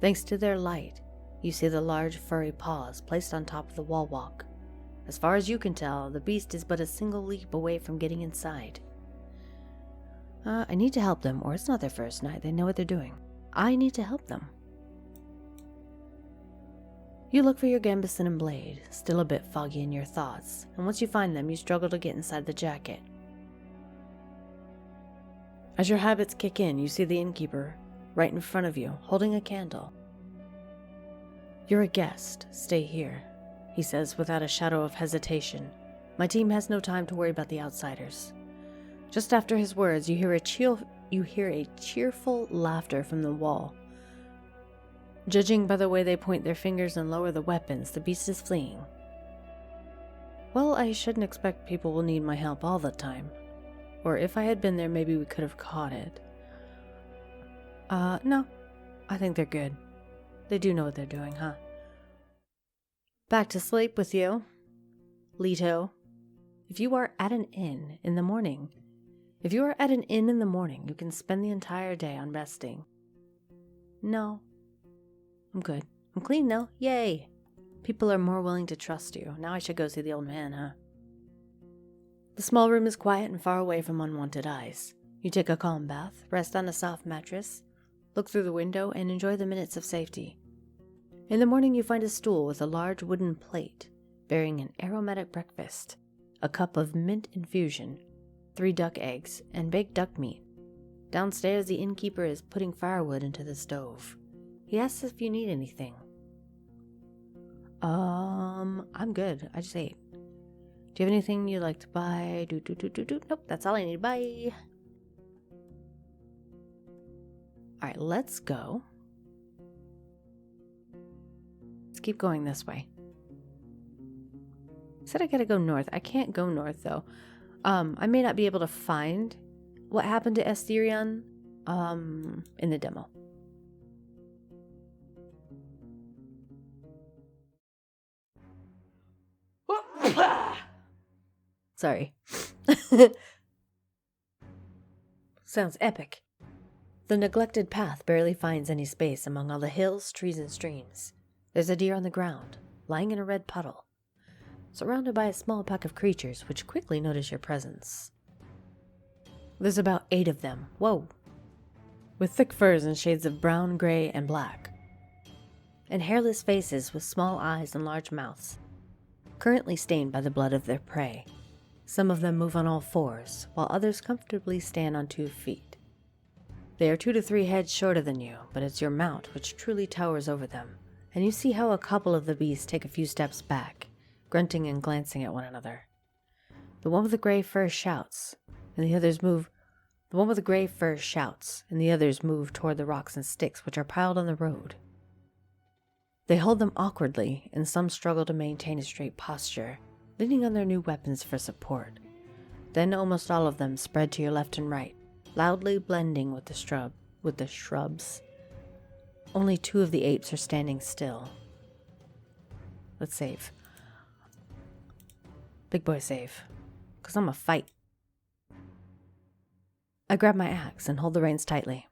Thanks to their light, you see the large furry paws placed on top of the wall walk. As far as you can tell, the beast is but a single leap away from getting inside. I need to help them, or it's not their first night. They know what they're doing. I need to help them. You look for your gambeson and blade, still a bit foggy in your thoughts, and once you find them, you struggle to get inside the jacket. As your habits kick in, you see the innkeeper right in front of you, holding a candle. You're a guest. Stay here, he says without a shadow of hesitation. My team has no time to worry about the outsiders. Just after his words, you hear a cheerful laughter from the wall. Judging by the way they point their fingers and lower the weapons, the beast is fleeing. Well, I shouldn't expect people will need my help all the time. Or if I had been there, maybe we could have caught it. No. I think they're good. They do know what they're doing, huh? Back to sleep with you, Leto. If you are at an inn in the morning, you can spend the entire day on resting. No. I'm good. I'm clean though. Yay! People are more willing to trust you. Now I should go see the old man, huh? The small room is quiet and far away from unwanted eyes. You take a calm bath, rest on a soft mattress, look through the window, and enjoy the minutes of safety. In the morning you find a stool with a large wooden plate bearing an aromatic breakfast, a cup of mint infusion, 3 duck eggs, and baked duck meat. Downstairs the innkeeper is putting firewood into the stove. He asks if you need anything. I'm good. I just ate. Do you have anything you'd like to buy? Nope, that's all I need. Bye. Alright, let's go. Let's keep going this way. Said I gotta go north. I can't go north though. I may not be able to find what happened to Estherion in the demo. Sorry. Sounds epic. The neglected path barely finds any space among all the hills, trees, and streams. There's a deer on the ground, lying in a red puddle, surrounded by a small pack of creatures which quickly notice your presence. There's about 8 of them. Whoa! With thick furs in shades of brown, gray, and black. And hairless faces with small eyes and large mouths, currently stained by the blood of their prey. Some of them move on all 4s, while others comfortably stand on 2 feet. They are 2 to 3 heads shorter than you, but it's your mount which truly towers over them, and you see how a couple of the beasts take a few steps back, grunting and glancing at one another. The one with the gray fur shouts, and the others move. The one with the gray fur shouts, and the others move toward the rocks and sticks which are piled on the road. They hold them awkwardly, and some struggle to maintain a straight posture, leaning on their new weapons for support. Then almost all of them spread to your left and right, loudly blending with the shrubs. Only 2 of the apes are standing still. Let's save. Big boy save. 'Cause I'm a fight. I grab my axe and hold the reins tightly.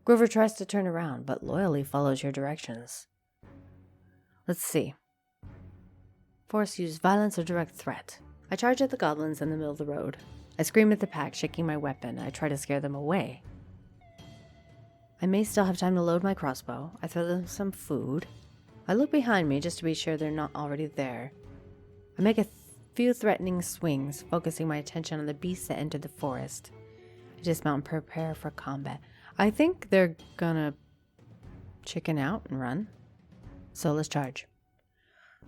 Grover tries to turn around, but loyally follows your directions. Let's see. Force, use violence or direct threat. I charge at the goblins in the middle of the road. I scream at the pack, shaking my weapon. I try to scare them away. I may still have time to load my crossbow. I throw them some food. I look behind me just to be sure they're not already there. I make a few threatening swings, focusing my attention on the beasts that entered the forest. Dismount and prepare for combat. I think they're gonna chicken out and run. So let's charge.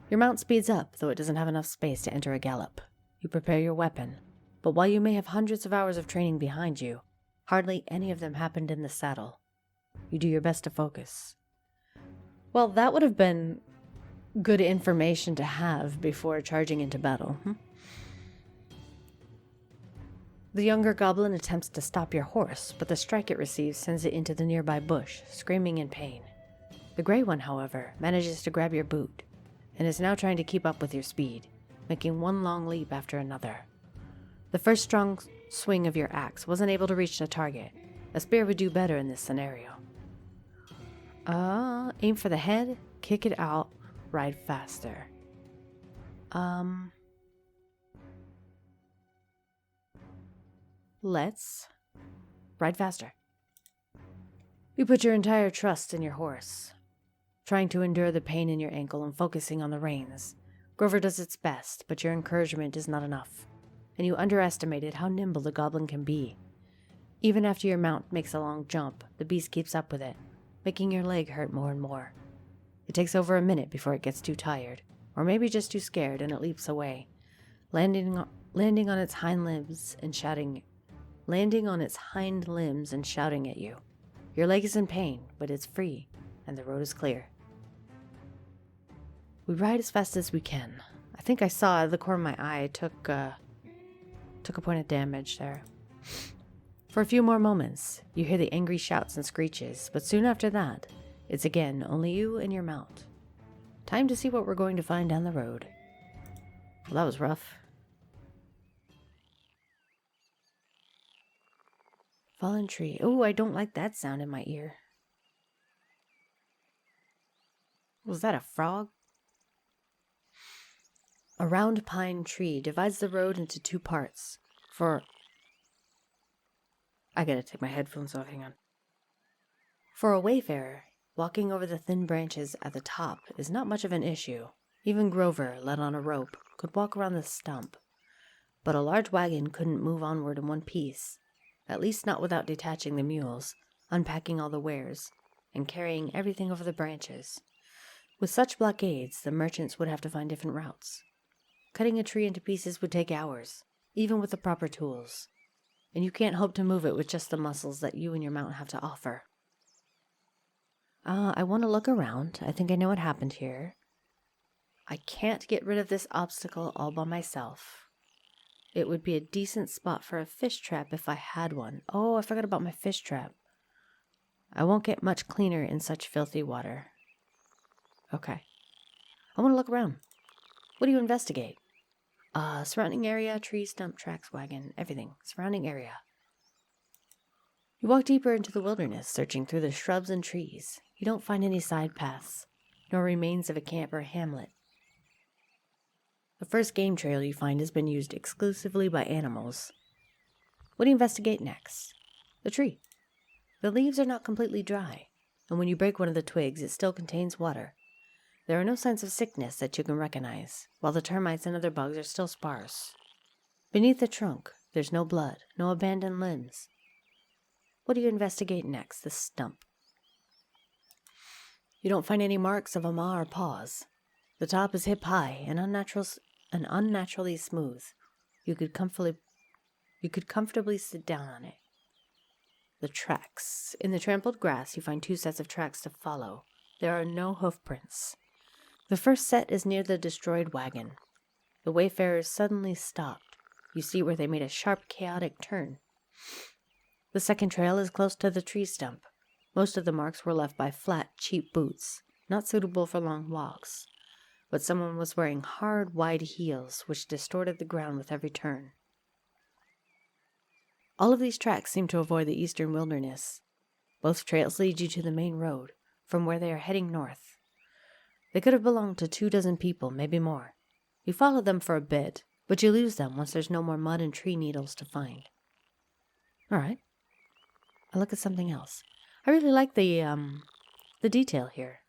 Your mount speeds up, though it doesn't have enough space to enter a gallop. You prepare your weapon, but while you may have hundreds of hours of training behind you, hardly any of them happened in the saddle. You do your best to focus. Well, that would have been good information to have before charging into battle. The younger goblin attempts to stop your horse, but the strike it receives sends it into the nearby bush, screaming in pain. The gray one, however, manages to grab your boot, and is now trying to keep up with your speed, making one long leap after another. The first strong swing of your axe wasn't able to reach the target. A spear would do better in this scenario. Aim for the head, kick it out, ride faster. Let's ride faster. You put your entire trust in your horse, trying to endure the pain in your ankle and focusing on the reins. Grover does its best, but your encouragement is not enough, and you underestimated how nimble the goblin can be. Even after your mount makes a long jump, the beast keeps up with it, making your leg hurt more and more. It takes over a minute before it gets too tired, or maybe just too scared, and it leaps away, landing on its hind limbs and shouting at you. Your leg is in pain, but it's free, and the road is clear. We ride as fast as we can. I think I saw out of the corner of my eye I took a point of damage there. For a few more moments, you hear the angry shouts and screeches, but soon after that, it's again only you and your mount. Time to see what we're going to find down the road. Well, that was rough. Fallen tree. Oh, I don't like that sound in my ear. Was that a frog? A round pine tree divides the road into two parts. I gotta take my headphones off, hang on. For a wayfarer, walking over the thin branches at the top is not much of an issue. Even Grover, led on a rope, could walk around the stump. But a large wagon couldn't move onward in one piece, at least not without detaching the mules, unpacking all the wares, and carrying everything over the branches. With such blockades, the merchants would have to find different routes. Cutting a tree into pieces would take hours, even with the proper tools, and you can't hope to move it with just the muscles that you and your mount have to offer. I want to look around. I think I know what happened here. I can't get rid of this obstacle all by myself. It would be a decent spot for a fish trap if I had one. Oh, I forgot about my fish trap. I won't get much cleaner in such filthy water. Okay. I want to look around. What do you investigate? Surrounding area, tree, stump, tracks, wagon, everything. Surrounding area. You walk deeper into the wilderness, searching through the shrubs and trees. You don't find any side paths, nor remains of a camp or hamlet. The first game trail you find has been used exclusively by animals. What do you investigate next? The tree. The leaves are not completely dry, and when you break one of the twigs, it still contains water. There are no signs of sickness that you can recognize, while the termites and other bugs are still sparse. Beneath the trunk, there's no blood, no abandoned limbs. What do you investigate next? The stump. You don't find any marks of a maw or paws. The top is hip high and unnaturally smooth. You could comfortably sit down on it. The tracks. In the trampled grass, you find two sets of tracks to follow. There are no hoof prints. The first set is near the destroyed wagon. The wayfarers suddenly stopped. You see where they made a sharp, chaotic turn. The second trail is close to the tree stump. Most of the marks were left by flat, cheap boots, not suitable for long walks. But someone was wearing hard, wide heels, which distorted the ground with every turn. All of these tracks seem to avoid the eastern wilderness. Both trails lead you to the main road, from where they are heading north. They could have belonged to 24 people, maybe more. You follow them for a bit, but you lose them once there's no more mud and tree needles to find. All right. I'll look at something else. I really like the detail here.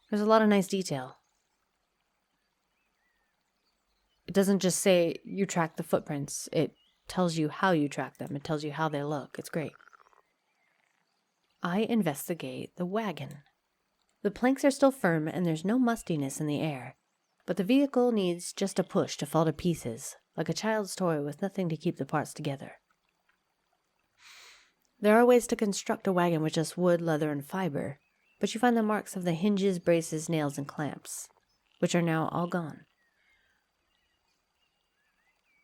There's a lot of nice detail. It doesn't just say you track the footprints. It tells you how you track them. It tells you how they look. It's great. I investigate the wagon. The planks are still firm and there's no mustiness in the air, but the vehicle needs just a push to fall to pieces, like a child's toy with nothing to keep the parts together. There are ways to construct a wagon with just wood, leather, and fiber, but you find the marks of the hinges, braces, nails, and clamps, which are now all gone.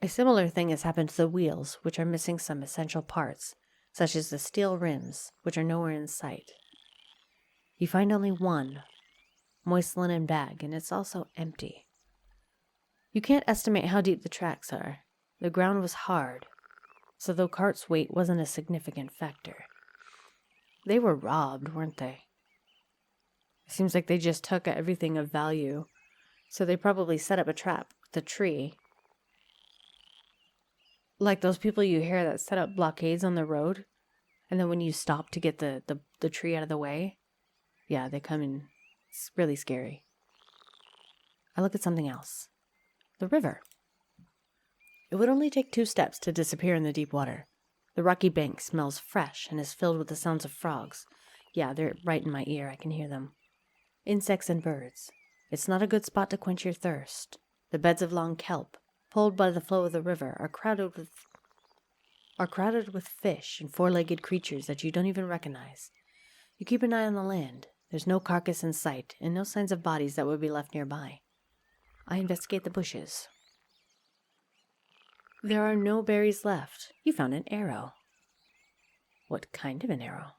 A similar thing has happened to the wheels, which are missing some essential parts, such as the steel rims, which are nowhere in sight. You find only one moist linen bag, and it's also empty. You can't estimate how deep the tracks are. The ground was hard, so the cart's weight wasn't a significant factor. They were robbed, weren't they? It seems like they just took everything of value, so they probably set up a trap with a tree. Like those people you hear that set up blockades on the road, and then when you stop to get the tree out of the way, yeah, they come in. It's really scary. I look at something else. The river. It would only take 2 steps to disappear in the deep water. The rocky bank smells fresh and is filled with the sounds of frogs. Yeah, they're right in my ear. I can hear them. Insects and birds. It's not a good spot to quench your thirst. The beds of long kelp, pulled by the flow of the river, are crowded with fish and 4-legged creatures that you don't even recognize. You keep an eye on the land. There's no carcass in sight, and no signs of bodies that would be left nearby. I investigate the bushes. There are no berries left. You found an arrow. What kind of an arrow?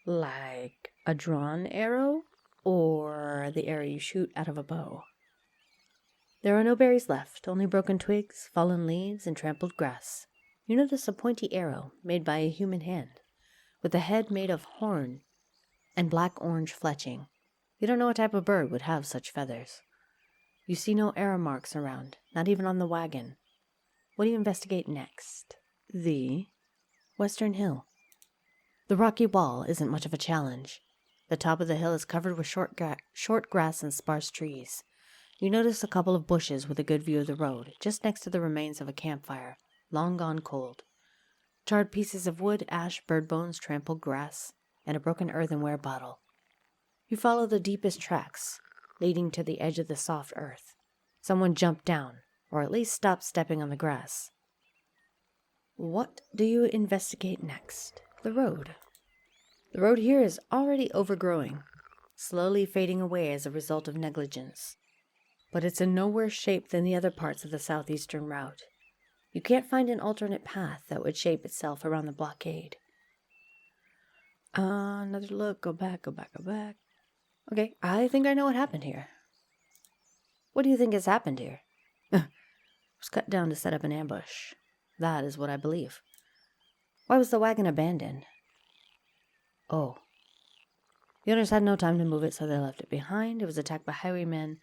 Like a drawn arrow? Or the arrow you shoot out of a bow? There are no berries left, only broken twigs, fallen leaves, and trampled grass. You notice a pointy arrow made by a human hand, with a head made of horn and black-orange fletching. You don't know what type of bird would have such feathers. You see no arrow marks around, not even on the wagon. What do you investigate next? The Western Hill. The rocky wall isn't much of a challenge. The top of the hill is covered with short grass and sparse trees. You notice a couple of bushes with a good view of the road, just next to the remains of a campfire, long gone cold. Charred pieces of wood, ash, bird bones, trampled grass, and a broken earthenware bottle. You follow the deepest tracks, leading to the edge of the soft earth. Someone jumped down, or at least stopped stepping on the grass. What do you investigate next? The road. The road here is already overgrowing, slowly fading away as a result of negligence. But it's in no worse shape than the other parts of the southeastern route. You can't find an alternate path that would shape itself around the blockade. Another look. Go back. Okay, I think I know what happened here. What do you think has happened here? It was cut down to set up an ambush. That is what I believe. Why was the wagon abandoned? Oh. The owners had no time to move it, so they left it behind. It was attacked by highwaymen.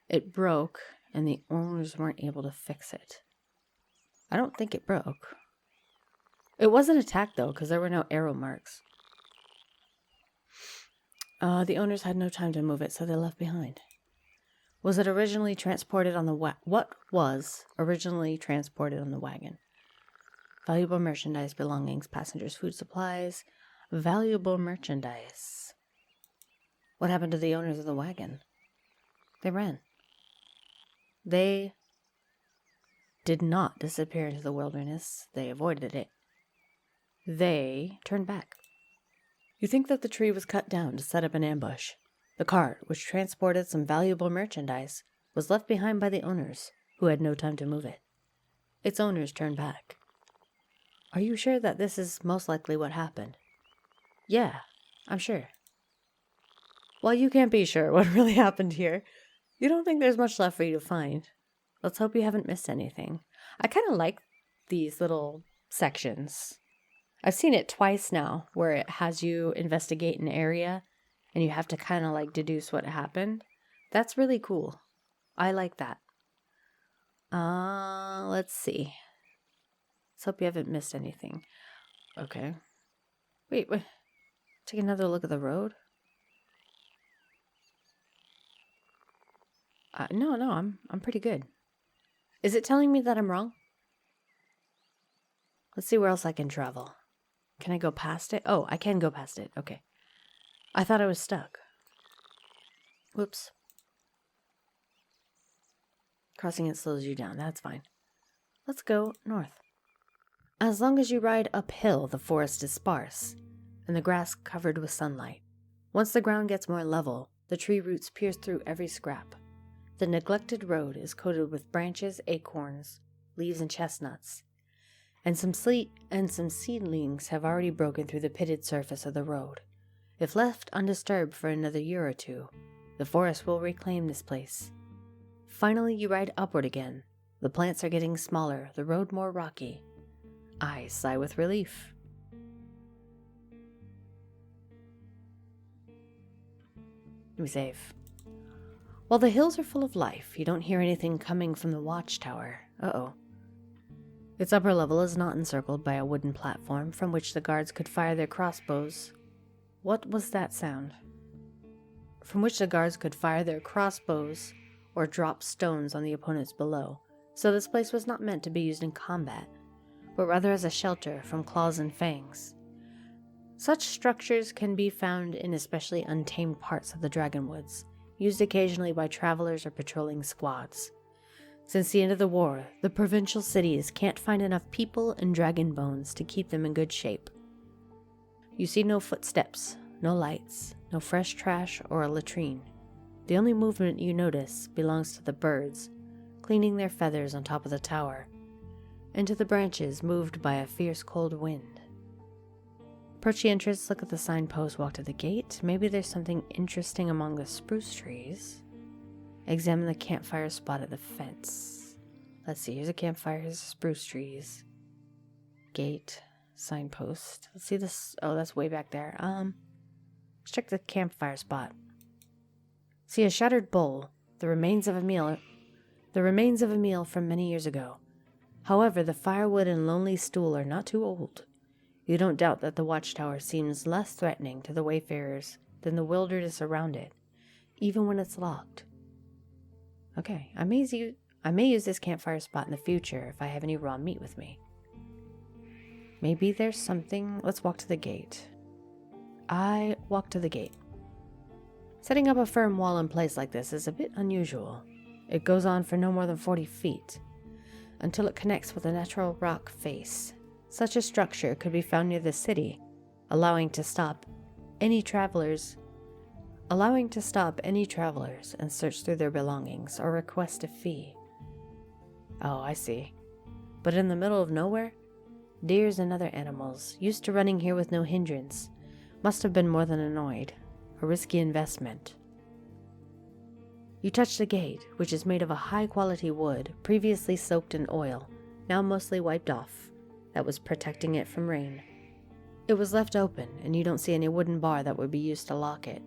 It broke, and the owners weren't able to fix it. I don't think it broke. It wasn't attacked, though, because there were no arrow marks. The owners had no time to move it, so they left behind. Was it originally transported on the What was originally transported on the wagon? Valuable merchandise, belongings, passengers, food supplies. Valuable merchandise. What happened to the owners of the wagon? They ran. They did not disappear into the wilderness. They avoided it. They turned back. You think that the tree was cut down to set up an ambush. The cart, which transported some valuable merchandise, was left behind by the owners, who had no time to move it. Its owners turned back. Are you sure that this is most likely what happened? Yeah, I'm sure. Well, you can't be sure what really happened here. You don't think there's much left for you to find. Let's hope you haven't missed anything. I kind of like these little sections. I've seen it twice now, where it has you investigate an area, and you have to kind of like deduce what happened. That's really cool. I like that. Let's see. Let's hope you haven't missed anything. Okay. Wait. Take another look at the road. No, I'm pretty good. Is it telling me that I'm wrong? Let's see where else I can travel. Can I go past it? Oh, I can go past it. Okay. I thought I was stuck. Whoops. Crossing it slows you down. That's fine. Let's go north. As long as you ride uphill, the forest is sparse, and the grass covered with sunlight. Once the ground gets more level, the tree roots pierce through every scrap. The neglected road is coated with branches, acorns, leaves, and chestnuts, and some seedlings have already broken through the pitted surface of the road. If left undisturbed for another year or two, the forest will reclaim this place. Finally, you ride upward again. The plants are getting smaller, the road more rocky. I sigh with relief. Let me save. While the hills are full of life, you don't hear anything coming from the watchtower. Uh-oh. Its upper level is not encircled by a wooden platform from which the guards could fire their crossbows. What was that sound? From which the guards could fire their crossbows or drop stones on the opponents below. So this place was not meant to be used in combat, but rather as a shelter from claws and fangs. Such structures can be found in especially untamed parts of the Dragonwoods, used occasionally by travelers or patrolling squads. Since the end of the war, the provincial cities can't find enough people and dragon bones to keep them in good shape. You see no footsteps, no lights, no fresh trash or a latrine. The only movement you notice belongs to the birds, cleaning their feathers on top of the tower, and to the branches moved by a fierce cold wind. Approach the entrance, look at the signpost, walk to the gate. Maybe there's something interesting among the spruce trees. Examine the campfire spot at the fence. Let's see, here's a campfire, here's the spruce trees. Gate, signpost. Let's see this. Oh, that's way back there. Let's check the campfire spot. See a shattered bowl, the remains of a meal from many years ago. However, the firewood and lonely stool are not too old. You don't doubt that the watchtower seems less threatening to the wayfarers than the wilderness around it, even when it's locked. Okay, I may use this campfire spot in the future if I have any raw meat with me. Maybe there's something. Let's walk to the gate. I walk to the gate. Setting up a firm wall in place like this is a bit unusual. It goes on for no more than 40 feet, until it connects with a natural rock face. Such a structure could be found near the city, allowing to stop any travelers and search through their belongings or request a fee. Oh, I see. But in the middle of nowhere, deers and other animals, used to running here with no hindrance, must have been more than annoyed. A risky investment. You touch the gate, which is made of a high-quality wood, previously soaked in oil, now mostly wiped off, that was protecting it from rain. It was left open, and you don't see any wooden bar that would be used to lock it.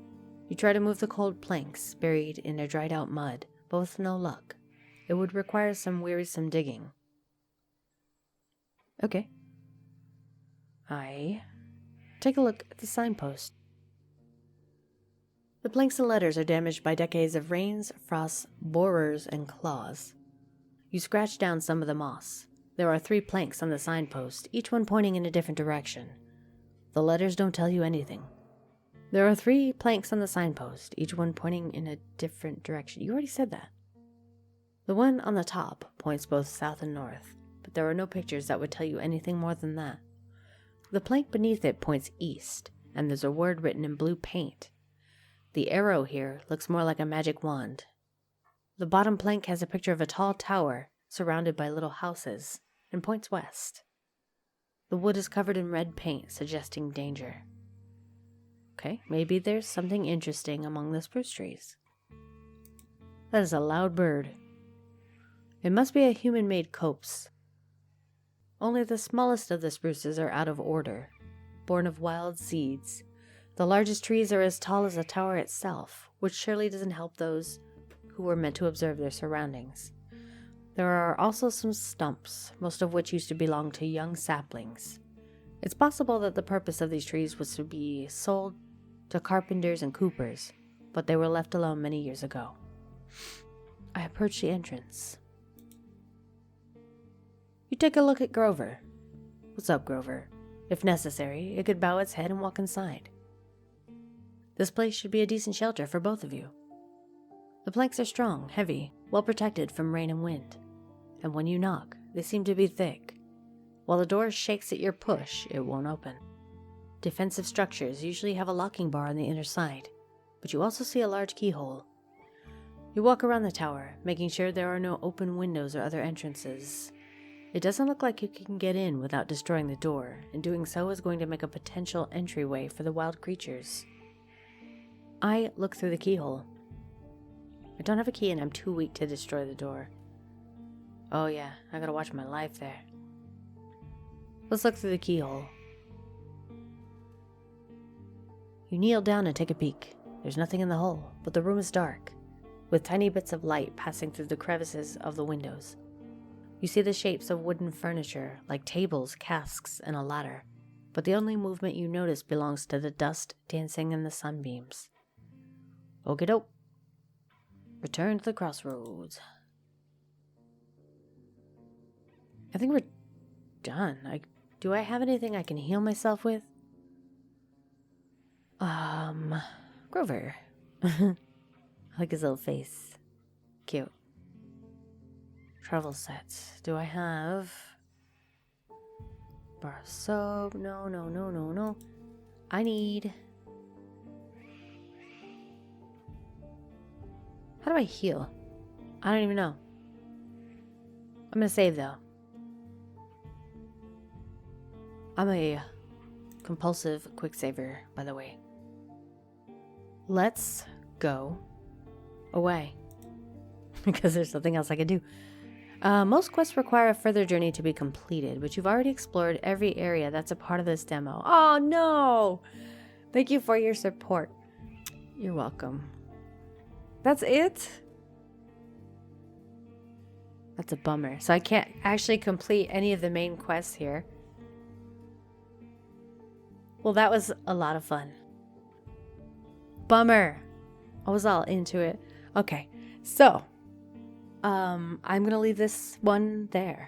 You try to move the cold planks, buried in a dried-out mud, but with no luck. It would require some wearisome digging. Okay. I take a look at the signpost. The planks and letters are damaged by decades of rains, frosts, borers, and claws. You scratch down some of the moss. There are 3 planks on the signpost, each one pointing in a different direction. The letters don't tell you anything. There are 3 planks on the signpost, each one pointing in a different direction. You already said that. The one on the top points both south and north, but there are no pictures that would tell you anything more than that. The plank beneath it points east, and there's a word written in blue paint. The arrow here looks more like a magic wand. The bottom plank has a picture of a tall tower surrounded by little houses and points west. The wood is covered in red paint, suggesting danger. Okay, maybe there's something interesting among the spruce trees. That is a loud bird. It must be a human-made copse. Only the smallest of the spruces are out of order, born of wild seeds. The largest trees are as tall as the tower itself, which surely doesn't help those who were meant to observe their surroundings. There are also some stumps, most of which used to belong to young saplings. It's possible that the purpose of these trees was to be sold to carpenters and coopers, but they were left alone many years ago. I approach the entrance. You take a look at Grover. What's up, Grover? If necessary, it could bow its head and walk inside. This place should be a decent shelter for both of you. The planks are strong, heavy, well protected from rain and wind. And when you knock, they seem to be thick. While the door shakes at your push, it won't open. Defensive structures usually have a locking bar on the inner side, but you also see a large keyhole. You walk around the tower, making sure there are no open windows or other entrances. It doesn't look like you can get in without destroying the door, and doing so is going to make a potential entryway for the wild creatures. I look through the keyhole. I don't have a key and I'm too weak to destroy the door. Oh yeah, I gotta watch my life there. Let's look through the keyhole. You kneel down and take a peek. There's nothing in the hole, but the room is dark, with tiny bits of light passing through the crevices of the windows. You see the shapes of wooden furniture, like tables, casks, and a ladder, but the only movement you notice belongs to the dust dancing in the sunbeams. Okie doke. Return to the crossroads. I think we're done. Do I have anything I can heal myself with? Grover. I like his little face. Cute. Travel sets. Do I have... bar of soap? No. I need... How do I heal? I don't even know. I'm gonna save though. I'm a compulsive quick saver, by the way. Let's go away. Because there's nothing else I can do. Most quests require a further journey to be completed, but you've already explored every area that's a part of this demo. Oh no! Thank you for your support. You're welcome. That's it? That's a bummer. So I can't actually complete any of the main quests here. Well, that was a lot of fun. Bummer. I was all into it. Okay, so I'm gonna leave this one there.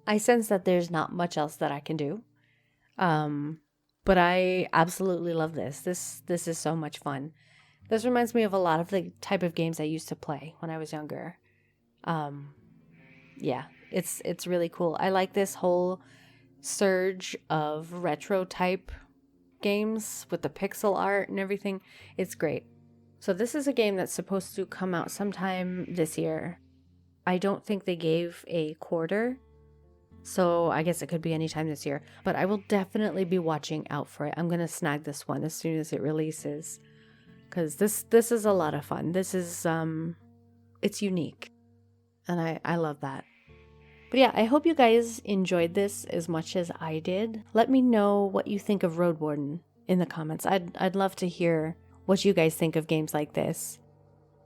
I sense that there's not much else that I can do. But I absolutely love this. This is so much fun. This reminds me of a lot of the type of games I used to play when I was younger. Yeah, it's really cool. I like this whole surge of retro type games with the pixel art and everything. It's great. So this is a game that's supposed to come out sometime this year. I don't think they gave a quarter, so I guess it could be anytime this year. But I will definitely be watching out for it. I'm going to snag this one as soon as it releases. Because this is a lot of fun. This is, it's unique. And I love that. But yeah, I hope you guys enjoyed this as much as I did. Let me know what you think of Roadwarden in the comments. I'd love to hear what you guys think of games like this.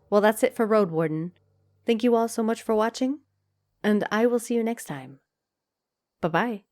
Well, that's it for Roadwarden. Thank you all so much for watching, and I will see you next time. Bye-bye.